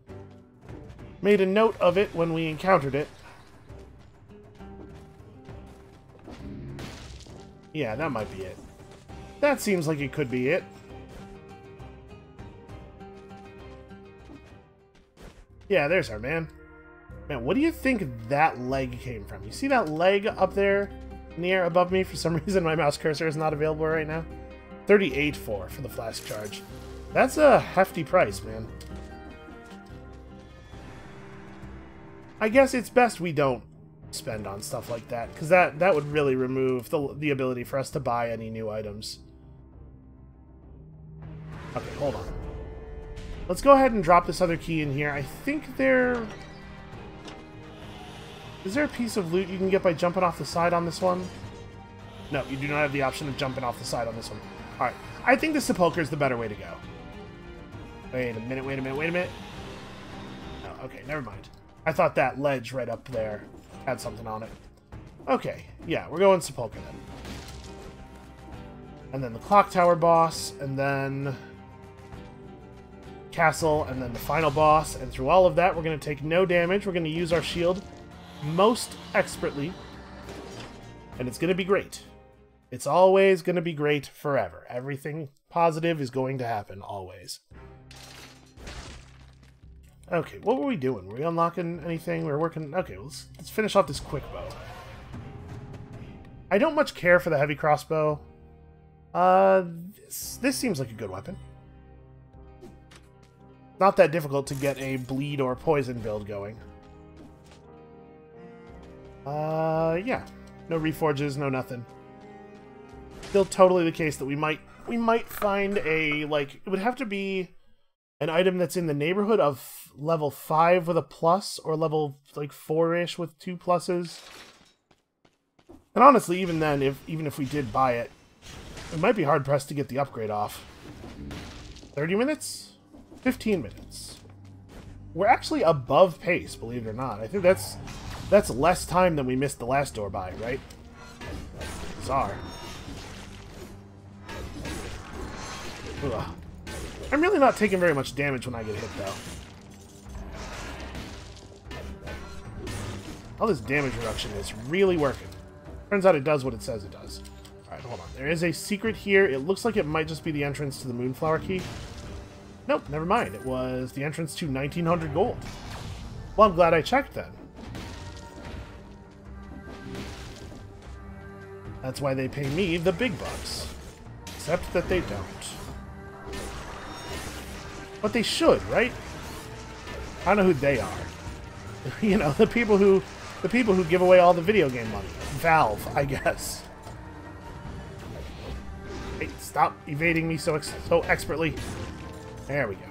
made a note of it when we encountered it. Yeah, that might be it. That seems like it could be it. Yeah, there's our man. Man, what do you think that leg came from? You see that leg up there in the air above me? For some reason, my mouse cursor is not available right now. 38 for the flask charge. That's a hefty price, man. I guess it's best we don't spend on stuff like that, because that would really remove the ability for us to buy any new items. Okay, hold on. Let's go ahead and drop this other key in here. I think there... Is there a piece of loot you can get by jumping off the side on this one? No, you do not have the option of jumping off the side on this one. Alright, I think the sepulcher is the better way to go. Wait a minute, wait a minute, wait a minute. Oh, okay, never mind. I thought that ledge right up there had something on it. Okay, yeah, we're going sepulcher then. And then the clock tower boss, and then... castle, and then the final boss, and through all of that we're going to take no damage. We're going to use our shield most expertly, and it's going to be great. It's always going to be great forever. Everything positive is going to happen, always. Okay, what were we doing? Were we unlocking anything? We were working... Okay, let's finish off this quick bow. I don't much care for the heavy crossbow. This seems like a good weapon. Not that difficult to get a bleed or poison build going. Yeah. No reforges, no nothing. Still totally the case that we might find a, like, it would have to be an item that's in the neighborhood of level 5 with a plus, or level, like, 4-ish with 2 pluses. And honestly, even then, even if we did buy it, it might be hard-pressed to get the upgrade off. 30 minutes? 15 minutes. We're actually above pace, believe it or not. I think that's less time than we missed the last door by, right? Bizarre. Ugh. I'm really not taking very much damage when I get hit, though. All this damage reduction is really working. Turns out it does what it says it does. Alright, hold on. There is a secret here. It looks like it might just be the entrance to the Moonflower Key. Nope, never mind. It was the entrance to 1900 gold. Well, I'm glad I checked then. That's why they pay me the big bucks. Except that they don't. But they should, right? I don't know who they are. You know, the people who give away all the video game money. Valve, I guess. Hey, stop evading me so expertly. There we go.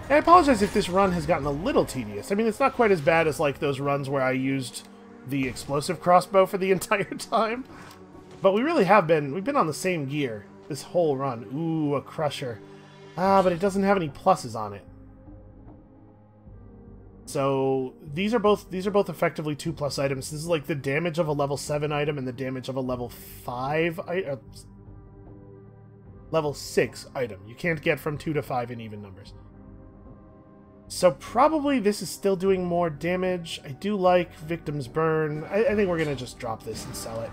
I apologize if this run has gotten a little tedious. I mean, it's not quite as bad as like those runs where I used the explosive crossbow for the entire time. But we really have been, we've been on the same gear this whole run. Ooh, a crusher. Ah, but it doesn't have any pluses on it. So these are both effectively 2+ items. This is like the damage of a level 7 item and the damage of a level 5 level 6 item. You can't get from 2 to 5 in even numbers. So probably this is still doing more damage. I do like Victim's Burn. I think we're gonna just drop this and sell it.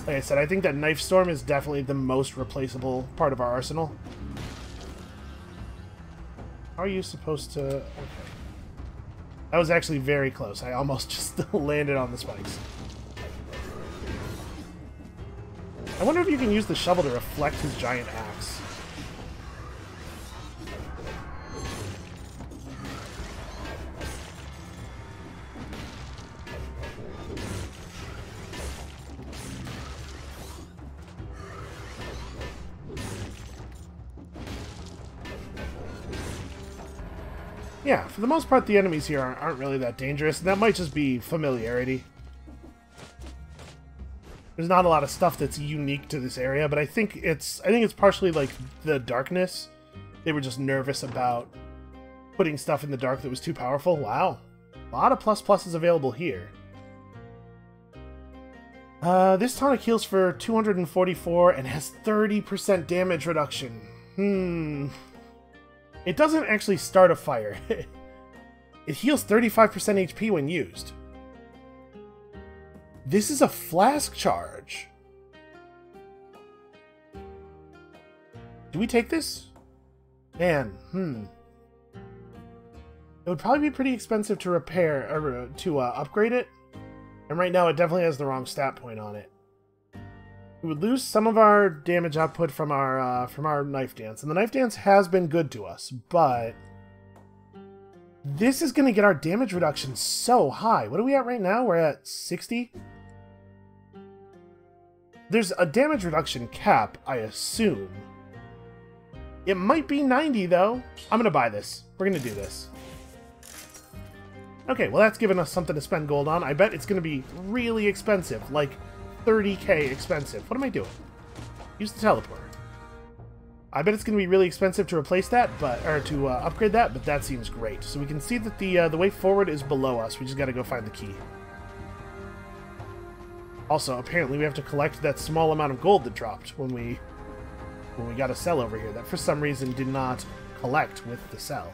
Like I said, I think that Knife Storm is definitely the most replaceable part of our arsenal. How are you supposed to... Okay. That was actually very close. I almost just landed on the spikes. I wonder if you can use the shovel to reflect his giant axe. Yeah, for the most part, the enemies here aren't really that dangerous, and that might just be familiarity. There's not a lot of stuff that's unique to this area, but I think it's partially like the darkness. They were just nervous about putting stuff in the dark that was too powerful. Wow, a lot of pluses available here. This tonic heals for 244 and has 30% damage reduction. It doesn't actually start a fire. It heals 35% HP when used. This is a flask charge. Do we take this? Man, It would probably be pretty expensive to repair, or to upgrade it. And right now it definitely has the wrong stat point on it. We would lose some of our damage output from our knife dance, and the knife dance has been good to us, but this is going to get our damage reduction so high. What are we at right now? We're at 60? There's a damage reduction cap, I assume. It might be 90, though. I'm going to buy this. We're going to do this. Okay, well that's given us something to spend gold on. I bet it's going to be really expensive, like 30k expensive. What am I doing? Use the teleporter. I bet it's going to be really expensive to replace that, or to upgrade that, but that seems great. So we can see that the way forward is below us. We just got to go find the key. Also, apparently we have to collect that small amount of gold that dropped when we got a cell over here that for some reason did not collect with the cell.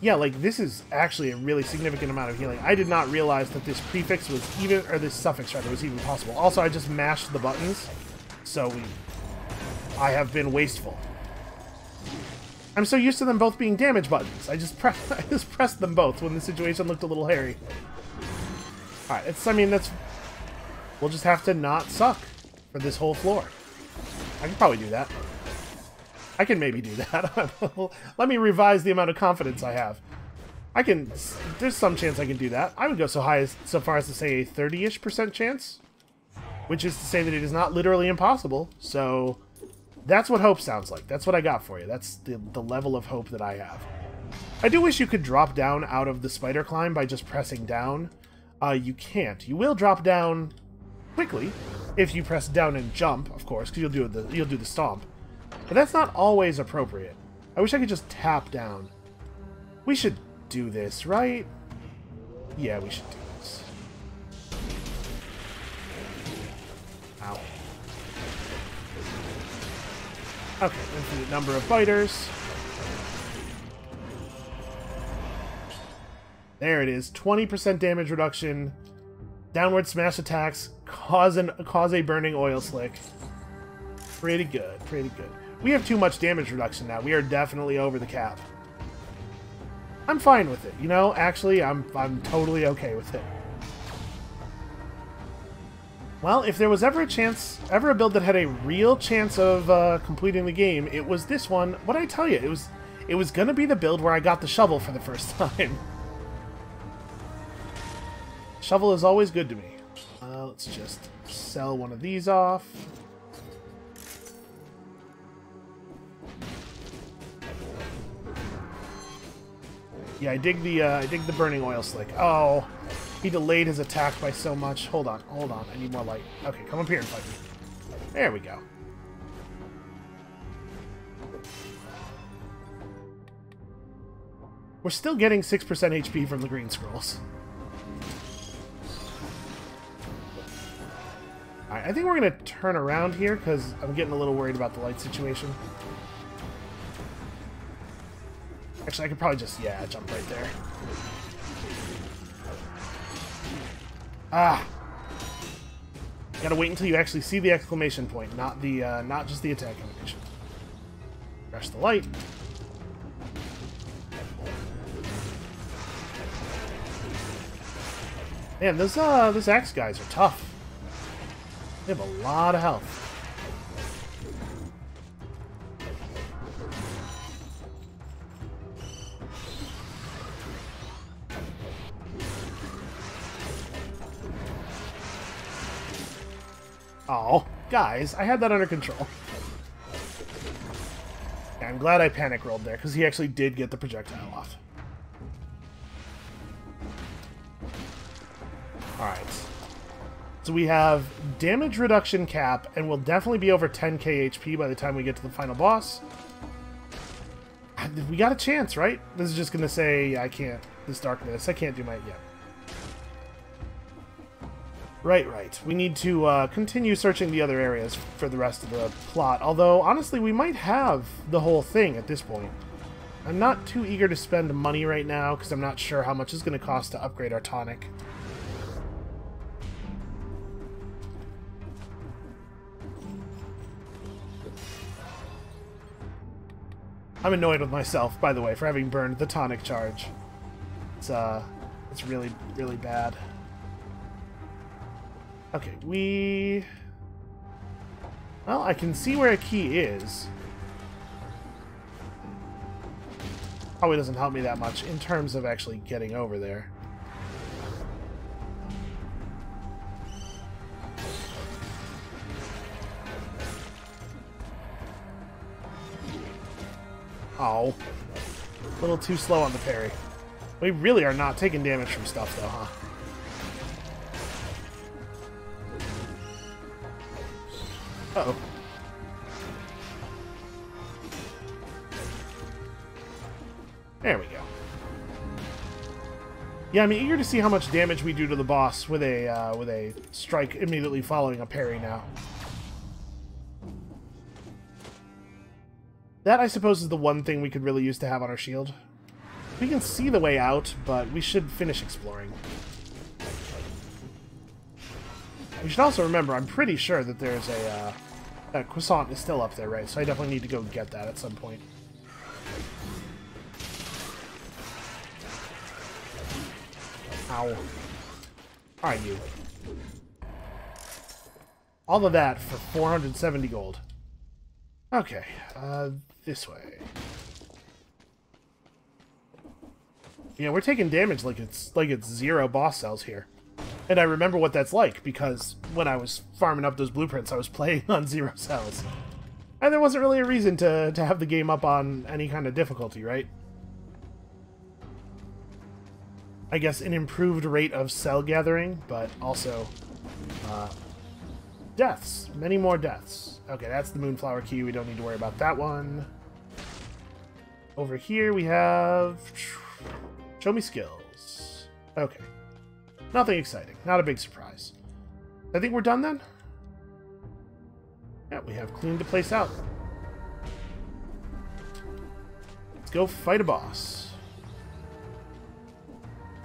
Yeah, like, this is actually a really significant amount of healing. I did not realize that this prefix was even, or this suffix, rather, was even possible. Also, I just mashed the buttons, so I have been wasteful. I'm so used to them both being damage buttons. I just pressed them both when the situation looked a little hairy. Alright, we'll just have to not suck for this whole floor. I can probably do that. I can maybe do that. Let me revise the amount of confidence I have. There's some chance I can do that. I would go so far as to say a 30-ish% chance, which is to say that it is not literally impossible. So that's what hope sounds like. That's what I got for you. That's the level of hope that I have. I do wish you could drop down out of the spider climb by just pressing down. You can't. You will drop down quickly if you press down and jump, of course, because you'll do the stomp. But that's not always appropriate. I wish I could just tap down. We should do this, right? Yeah, we should do this. Ow. Okay, infinite number of biters. There it is. 20% damage reduction. Downward smash attacks cause a burning oil slick. Pretty good, pretty good. We have too much damage reduction now. We are definitely over the cap. I'm fine with it, you know? Actually, I'm totally okay with it. Well, if there was ever a build that had a real chance of completing the game, it was this one. What'd I tell you? It was gonna be the build where I got the shovel for the first time. Shovel is always good to me. Let's just sell one of these off. Yeah, I dig the burning oil slick. Oh, he delayed his attack by so much. Hold on, hold on. I need more light. Okay, come up here and fight me. There we go. We're still getting 6% HP from the green scrolls. Alright, I think we're going to turn around here because I'm getting a little worried about the light situation. Actually, I could probably just, yeah, jump right there. Ah! Gotta wait until you actually see the exclamation point, not just the attack animation. Press the light. Man, those axe guys are tough. They have a lot of health. Oh, guys, I had that under control. Yeah, I'm glad I panic rolled there, because he actually did get the projectile off. Alright. So we have damage reduction cap, and we'll definitely be over 10k HP by the time we get to the final boss. We got a chance, right? This is just going to say, I can't, this darkness, I can't do my, yeah. Right. We need to continue searching the other areas for the rest of the plot. Although, honestly, we might have the whole thing at this point. I'm not too eager to spend money right now, because I'm not sure how much it's going to cost to upgrade our tonic. I'm annoyed with myself, by the way, for having burned the tonic charge. It's really, really bad. Okay, well, I can see where a key is. Probably doesn't help me that much in terms of actually getting over there. Oh. A little too slow on the parry. We really are not taking damage from stuff, though, huh? Uh-oh. There we go. Yeah, I'm eager to see how much damage we do to the boss with a strike immediately following a parry now. That, I suppose, is the one thing we could really use to have on our shield. We can see the way out, but we should finish exploring. We should also remember, I'm pretty sure that there's that croissant is still up there, right? So I definitely need to go get that at some point. Ow. Alright, you. All of that for 470 gold. Okay, this way. Yeah, we're taking damage like it's zero boss cells here. And I remember what that's like, because when I was farming up those blueprints, I was playing on 0 cells. And there wasn't really a reason to have the game up on any kind of difficulty, right? I guess, an improved rate of cell gathering, but also deaths. Many more deaths. Okay, that's the Moonflower Key. We don't need to worry about that one. Over here we have... Show me skills. Okay. Nothing exciting. Not a big surprise. I think we're done then? Yeah, we have cleaned the place out. Let's go fight a boss.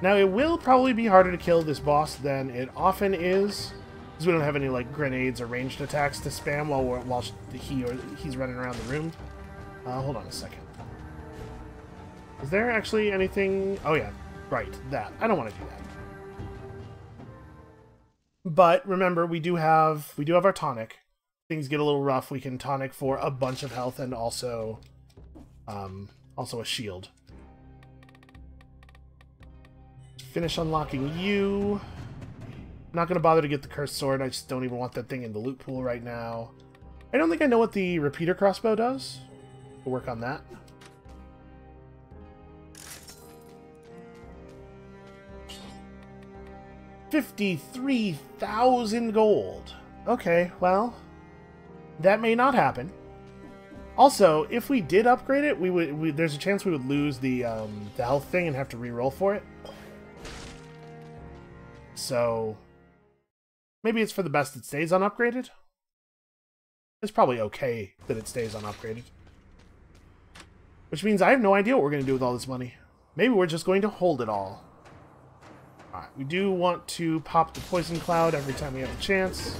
Now, it will probably be harder to kill this boss than it often is, because we don't have any like grenades or ranged attacks to spam while he's running around the room. Hold on a second. Is there actually anything? Oh yeah, right, that. I don't want to do that. But remember, we do have our tonic. Things get a little rough. We can tonic for a bunch of health and also a shield. Finish unlocking you. I'm not going to bother to get the cursed sword. I just don't even want that thing in the loot pool right now. I don't think I know what the repeater crossbow does. We'll work on that. $53,000 gold. Okay, well, that may not happen. Also, if we did upgrade it, there's a chance we would lose the health thing and have to re-roll for it. So, maybe it's for the best it stays unupgraded. It's probably okay that it stays unupgraded. Which means I have no idea what we're going to do with all this money. Maybe we're just going to hold it all. Alright, we do want to pop the Poison Cloud every time we have the chance.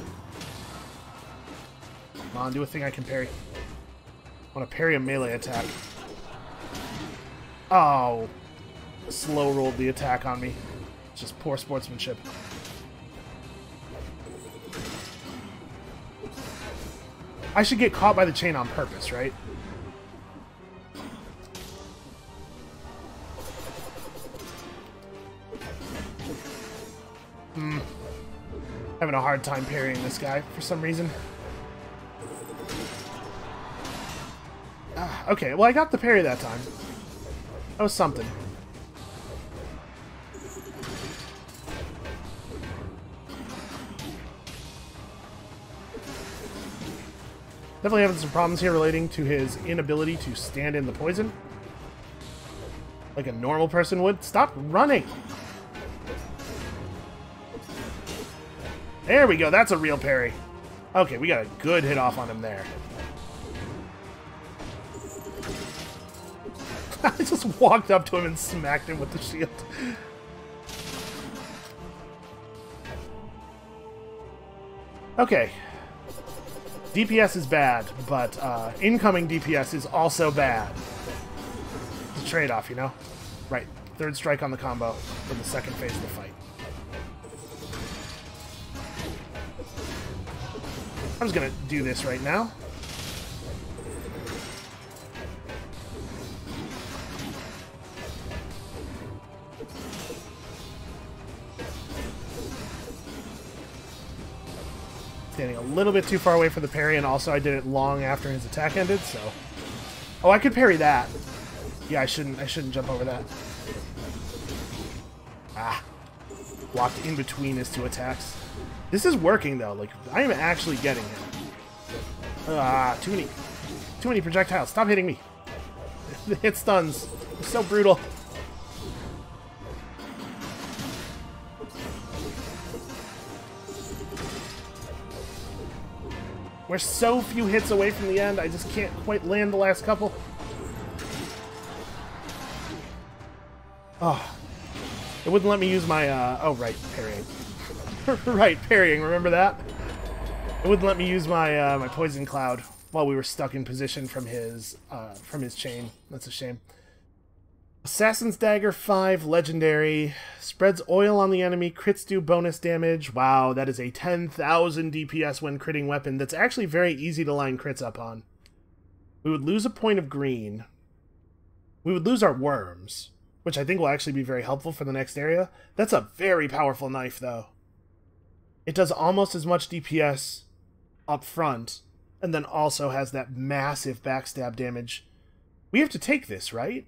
Come on, do a thing I can parry. I want to parry a melee attack. Oh, slow rolled the attack on me. Just poor sportsmanship. I should get caught by the chain on purpose, right? Having a hard time parrying this guy for some reason. Okay, well I got the parry that time. That was something. Definitely having some problems here relating to his inability to stand in the poison. Like a normal person would. Stop running! There we go, that's a real parry. Okay, we got a good hit off on him there. I just walked up to him and smacked him with the shield. Okay. DPS is bad, but incoming DPS is also bad. It's a trade-off, you know? Right. Third strike on the combo for the second phase of the fight. I'm just gonna do this right now. Standing a little bit too far away for the parry, and also I did it long after his attack ended, so... Oh, I could parry that. Yeah, I shouldn't jump over that. Ah. Blocked in between his two attacks. This is working, though. Like, I am actually getting it. Ah, too many projectiles. Stop hitting me. The hit stuns. They're so brutal. We're so few hits away from the end, I just can't quite land the last couple. Oh. It wouldn't let me use my, oh, right, parrying. Right, parrying, remember that? It wouldn't let me use my my Poison Cloud while we were stuck in position from his chain. That's a shame. Assassin's Dagger 5, Legendary. Spreads oil on the enemy, crits do bonus damage. Wow, that is a 10,000 DPS when critting weapon that's actually very easy to line crits up on. We would lose a point of green. We would lose our worms, which I think will actually be very helpful for the next area. That's a very powerful knife, though. It does almost as much DPS up front, and then also has that massive backstab damage. We have to take this, right?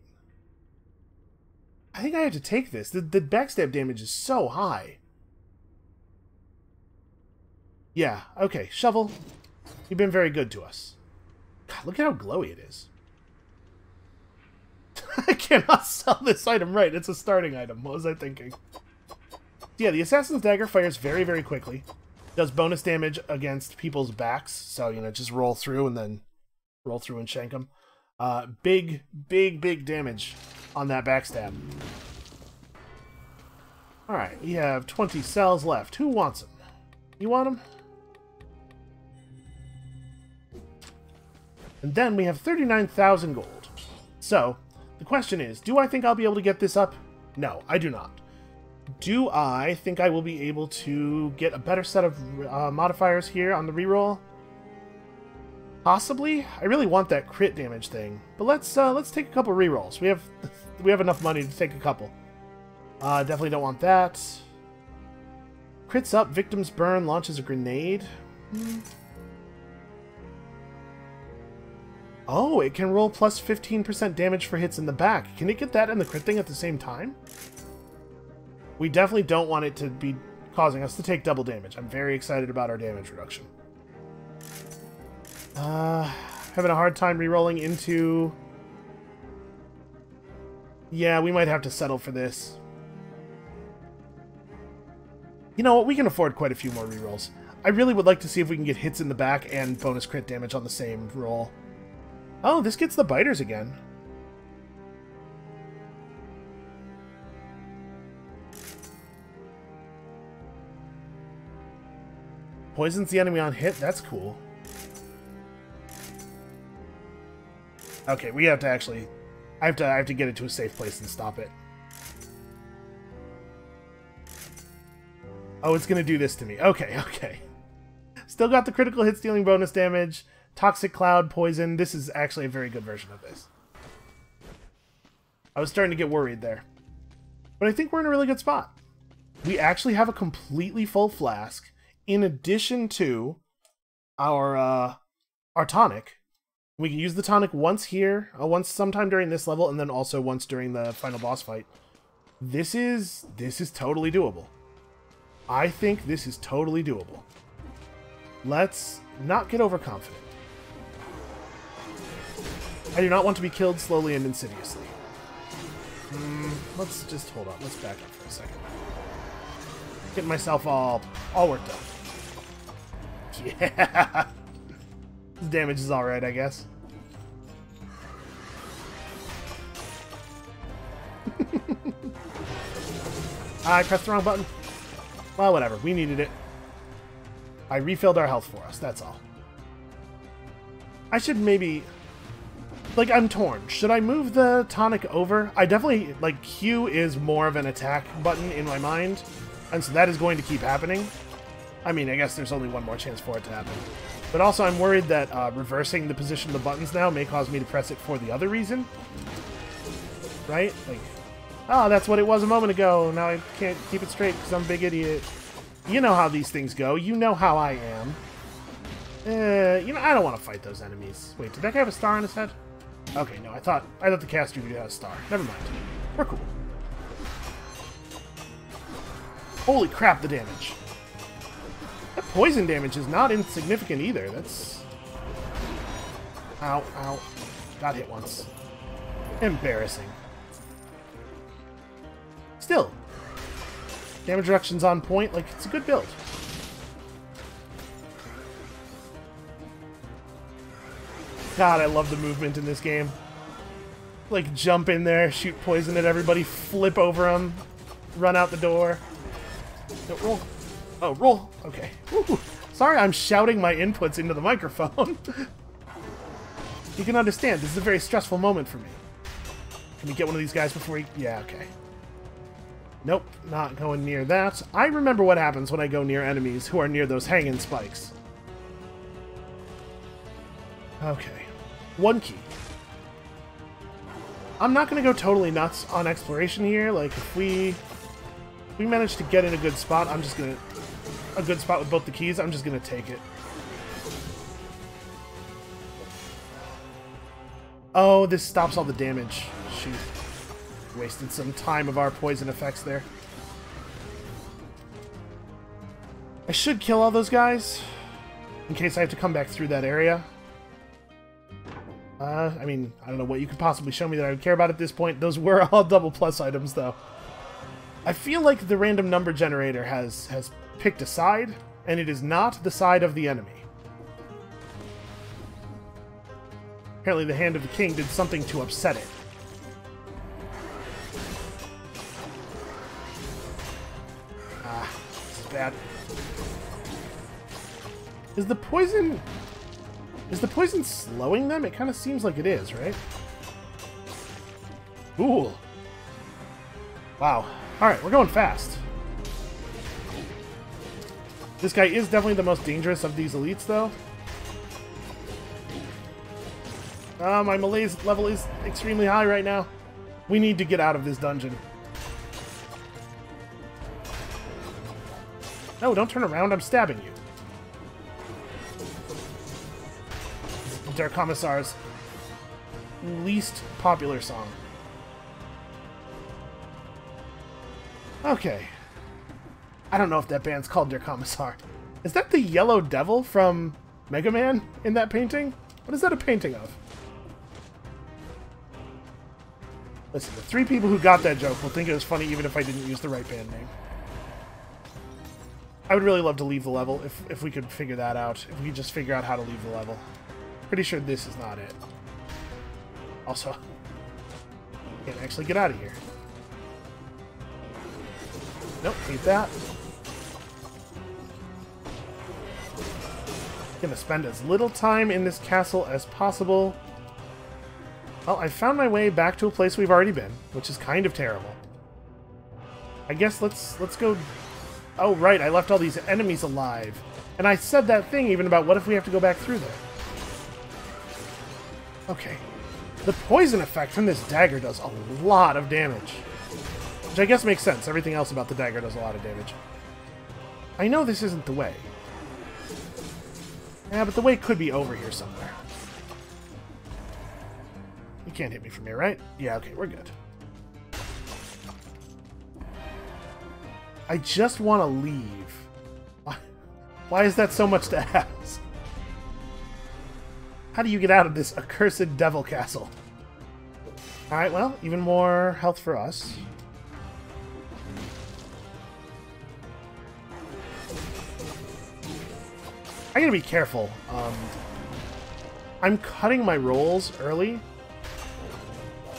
I think I have to take this. The backstab damage is so high. Yeah, okay. Shovel, you've been very good to us. God, look at how glowy it is. I cannot sell this item right. It's a starting item. What was I thinking? Yeah, the Assassin's Dagger fires very, very quickly. Does bonus damage against people's backs. So, you know, just roll through and then roll through and shank them. Big, big, big damage on that backstab. Alright, we have 20 cells left. Who wants them? You want them? And then we have 39,000 gold. So, the question is, do I think I'll be able to get this up? No, I do not. Do I think I will be able to get a better set of modifiers here on the reroll? Possibly. I really want that crit damage thing, but let's take a couple rerolls. We have enough money to take a couple. Definitely don't want that. Crits up, victims burn, launches a grenade. Oh, it can roll plus 15% damage for hits in the back. Can it get that and the crit thing at the same time? We definitely don't want it to be causing us to take double damage. I'm very excited about our damage reduction. Having a hard time rerolling into... Yeah, we might have to settle for this. You know what? We can afford quite a few more rerolls. I really would like to see if we can get hits in the back and bonus crit damage on the same roll. Oh, this gets the biters again. Poisons the enemy on hit? That's cool. Okay, we have to actually... I have to get it to a safe place and stop it. Oh, it's gonna do this to me. Okay, okay. Still got the critical hit stealing bonus damage. Toxic Cloud, Poison. This is actually a very good version of this. I was starting to get worried there. But I think we're in a really good spot. We actually have a completely full flask in addition to our tonic. We can use the tonic once here, once sometime during this level, and then also once during the final boss fight. This is totally doable. I think this is totally doable. Let's not get overconfident. I do not want to be killed slowly and insidiously. Let's just hold on. Let's back up for a second. Getting myself all worked up. Yeah! This damage is alright, I guess. I pressed the wrong button. Well, whatever. We needed it. I refilled our health for us. That's all. I should maybe... Like, I'm torn. Should I move the tonic over? I definitely... Like, Q is more of an attack button in my mind. And so that is going to keep happening. I mean, I guess there's only one more chance for it to happen. But also, I'm worried that reversing the position of the buttons now may cause me to press it for the other reason. Right? Like, oh, that's what it was a moment ago. Now I can't keep it straight because I'm a big idiot. You know how these things go. You know how I am. You know, I don't want to fight those enemies. Wait, did that guy have a star on his head? Okay, no, I thought the caster dude had a star. Never mind. We're cool. Holy crap, the damage. That poison damage is not insignificant either. That's... Ow, ow. Got hit once. Embarrassing. Still. Damage reduction's on point. Like, it's a good build. God, I love the movement in this game. Like, jump in there, shoot poison at everybody, flip over them, run out the door. No, roll. Oh, roll. Okay. Woo. Sorry, I'm shouting my inputs into the microphone. You can understand, this is a very stressful moment for me. Can we get one of these guys before he... Yeah, okay. Nope, not going near that. I remember what happens when I go near enemies who are near those hanging spikes. Okay. One key. I'm not going to go totally nuts on exploration here. Like, if we manage to get in a good spot, I'm just going to... A good spot with both the keys, I'm just going to take it. Oh, this stops all the damage. Shoot. Wasted some time of our poison effects there. I should kill all those guys, in case I have to come back through that area. I mean, I don't know what you could possibly show me that I would care about at this point. Those were all double plus items, though. I feel like the random number generator has picked a side, and it is not the side of the enemy. Apparently the Hand of the King did something to upset it. Ah, this is bad. Is the poison slowing them? It kind of seems like it is, right? Ooh. Wow. Alright, we're going fast. This guy is definitely the most dangerous of these elites, though. My melee's level is extremely high right now. We need to get out of this dungeon. No, don't turn around. I'm stabbing you. Der Kommissar's least popular song. Okay. I don't know if that band's called Der Kommissar. Is that the Yellow Devil from Mega Man in that painting? What is that a painting of? Listen, the 3 people who got that joke will think it was funny even if I didn't use the right band name. I would really love to leave the level if we could figure that out. If we could just figure out how to leave the level. Pretty sure this is not it. Also, can't actually get out of here. Nope, hate that. Gonna spend as little time in this castle as possible. Well, I found my way back to a place we've already been, which is kind of terrible. I guess let's go... Oh, right, I left all these enemies alive. And I said that thing even about what if we have to go back through there. Okay. The poison effect from this dagger does a lot of damage. Which I guess makes sense. Everything else about the dagger does a lot of damage. I know this isn't the way. Yeah, but the way could be over here somewhere. You can't hit me from here, right? Yeah, okay, we're good. I just want to leave. Why is that so much to ask? How do you get out of this accursed devil castle? Alright, well, even more health for us. I gotta be careful. I'm cutting my rolls early,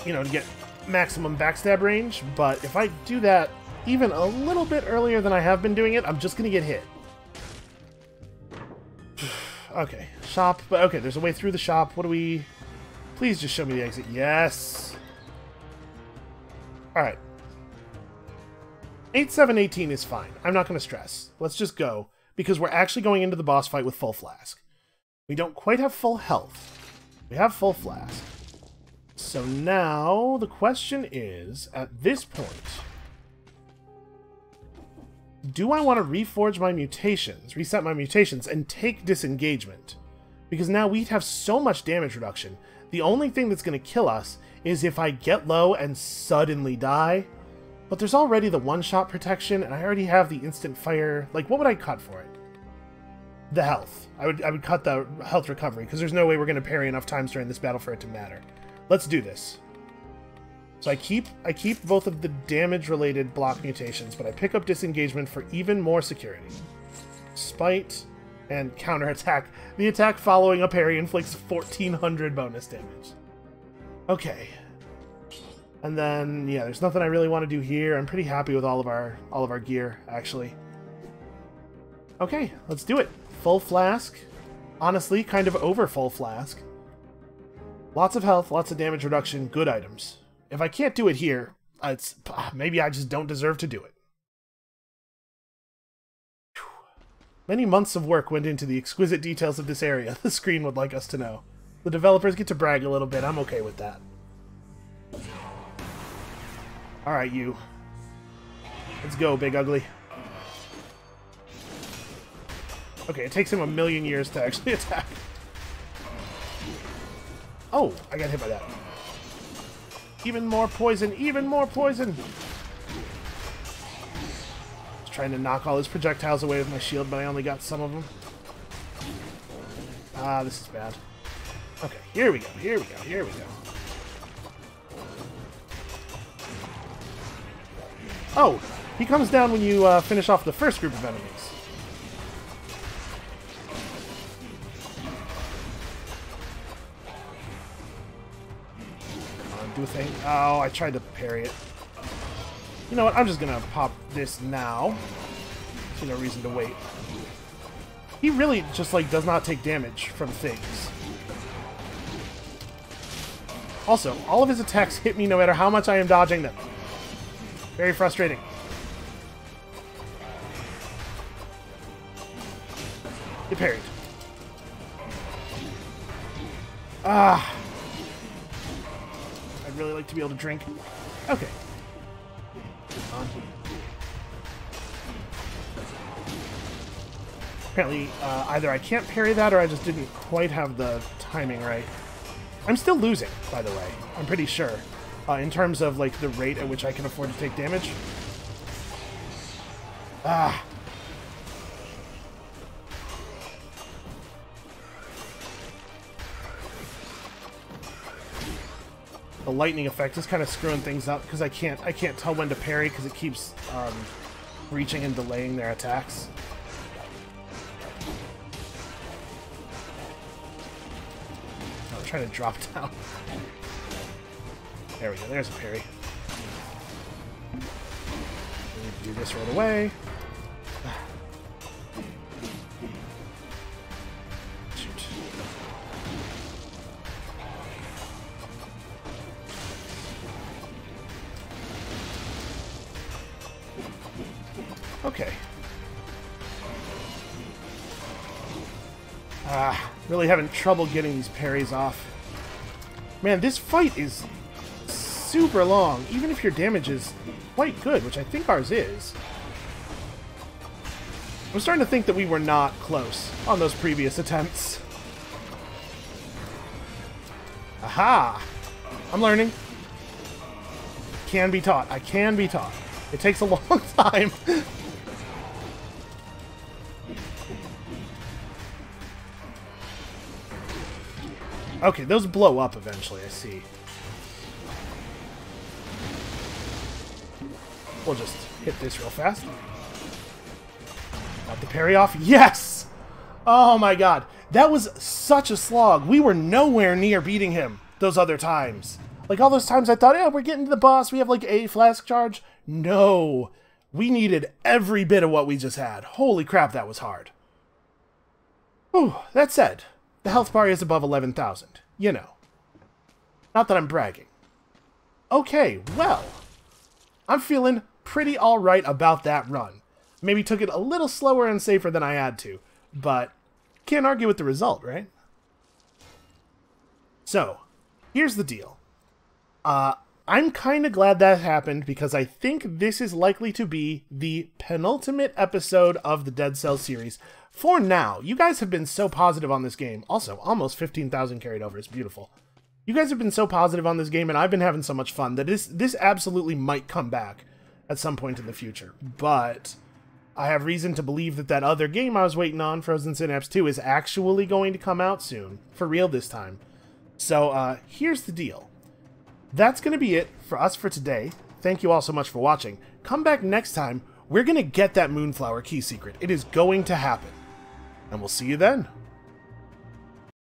you know, to get maximum backstab range, but if I do that even a little bit earlier than I have been doing it, I'm just gonna get hit. Okay, shop, but okay, there's a way through the shop. What do we... Please just show me the exit. Yes! Alright. 8-7-18 is fine. I'm not gonna stress. Let's just go, because we're actually going into the boss fight with full flask. We don't quite have full health. We have full flask. So now, the question is, at this point... Do I want to reforge my mutations, reset my mutations, and take disengagement? Because now we'd have so much damage reduction. The only thing that's going to kill us is if I get low and suddenly die. But there's already the one-shot protection, and I already have the instant fire. Like, what would I cut for it? The health. I would cut the health recovery, because there's no way we're going to parry enough times during this battle for it to matter. Let's do this. So I keep both of the damage-related block mutations, but I pick up disengagement for even more security. Spite and counterattack. The attack following a parry inflicts 1400 bonus damage. Okay. And then, yeah, there's nothing I really want to do here. I'm pretty happy with all of our gear, actually. Okay, let's do it. Full flask. Honestly, kind of over full flask. Lots of health, lots of damage reduction, good items. If I can't do it here, maybe I just don't deserve to do it. Whew. Many months of work went into the exquisite details of this area, the screen would like us to know. The developers get to brag a little bit, I'm okay with that. Alright, you. Let's go, Big Ugly. Okay, it takes him 1,000,000 years to actually attack. Oh, I got hit by that. Even more poison, even more poison! Just trying to knock all his projectiles away with my shield, but I only got some of them. Ah, this is bad. Okay, here we go, here we go, here we go. Oh, he comes down when you finish off the first group of enemies. Do a thing. Oh, I tried to parry it. You know what? I'm just gonna pop this now. There's no reason to wait. He really just, like, does not take damage from things. Also, all of his attacks hit me no matter how much I am dodging them. Very frustrating. Get parried. Ah. I'd really like to be able to drink. Okay. Apparently, either I can't parry that or I just didn't quite have the timing right. I'm still losing, by the way. I'm pretty sure. In terms of, like, the rate at which I can afford to take damage. Ah. The lightning effect is kind of screwing things up because I can't tell when to parry because it keeps reaching and delaying their attacks. I'm trying to drop down. There we go. There's a parry. We need to do this right away. Shoot. Okay. Really having trouble getting these parries off. Man, this fight is super long, even if your damage is quite good, which I think ours is. I'm starting to think that we were not close on those previous attempts. Aha! I'm learning. Can be taught. I can be taught. It takes a long time. Okay, those blow up eventually, I see. We'll just hit this real fast. Got the parry off. Yes! Oh my god. That was such a slog. We were nowhere near beating him those other times. Like, all those times I thought, yeah, we're getting to the boss. We have, like, a flask charge. No. We needed every bit of what we just had. Holy crap, that was hard. Whew. That said, the health bar is above 11,000. You know. Not that I'm bragging. Okay, well. I'm feeling pretty alright about that run. Maybe took it a little slower and safer than I had to. But can't argue with the result, right? So, here's the deal. I'm kind of glad that happened because I think this is likely to be the penultimate episode of the Dead Cells series. For now, you guys have been so positive on this game. Also, almost 15,000 carried over. It's beautiful. You guys have been so positive on this game, and I've been having so much fun that this absolutely might come back at some point in the future. But I have reason to believe that that other game I was waiting on, Frozen Synapse 2, is actually going to come out soon. For real this time. So, here's the deal. That's going to be it for us for today. Thank you all so much for watching. Come back next time. We're going to get that Moonflower key secret. It is going to happen. And we'll see you then.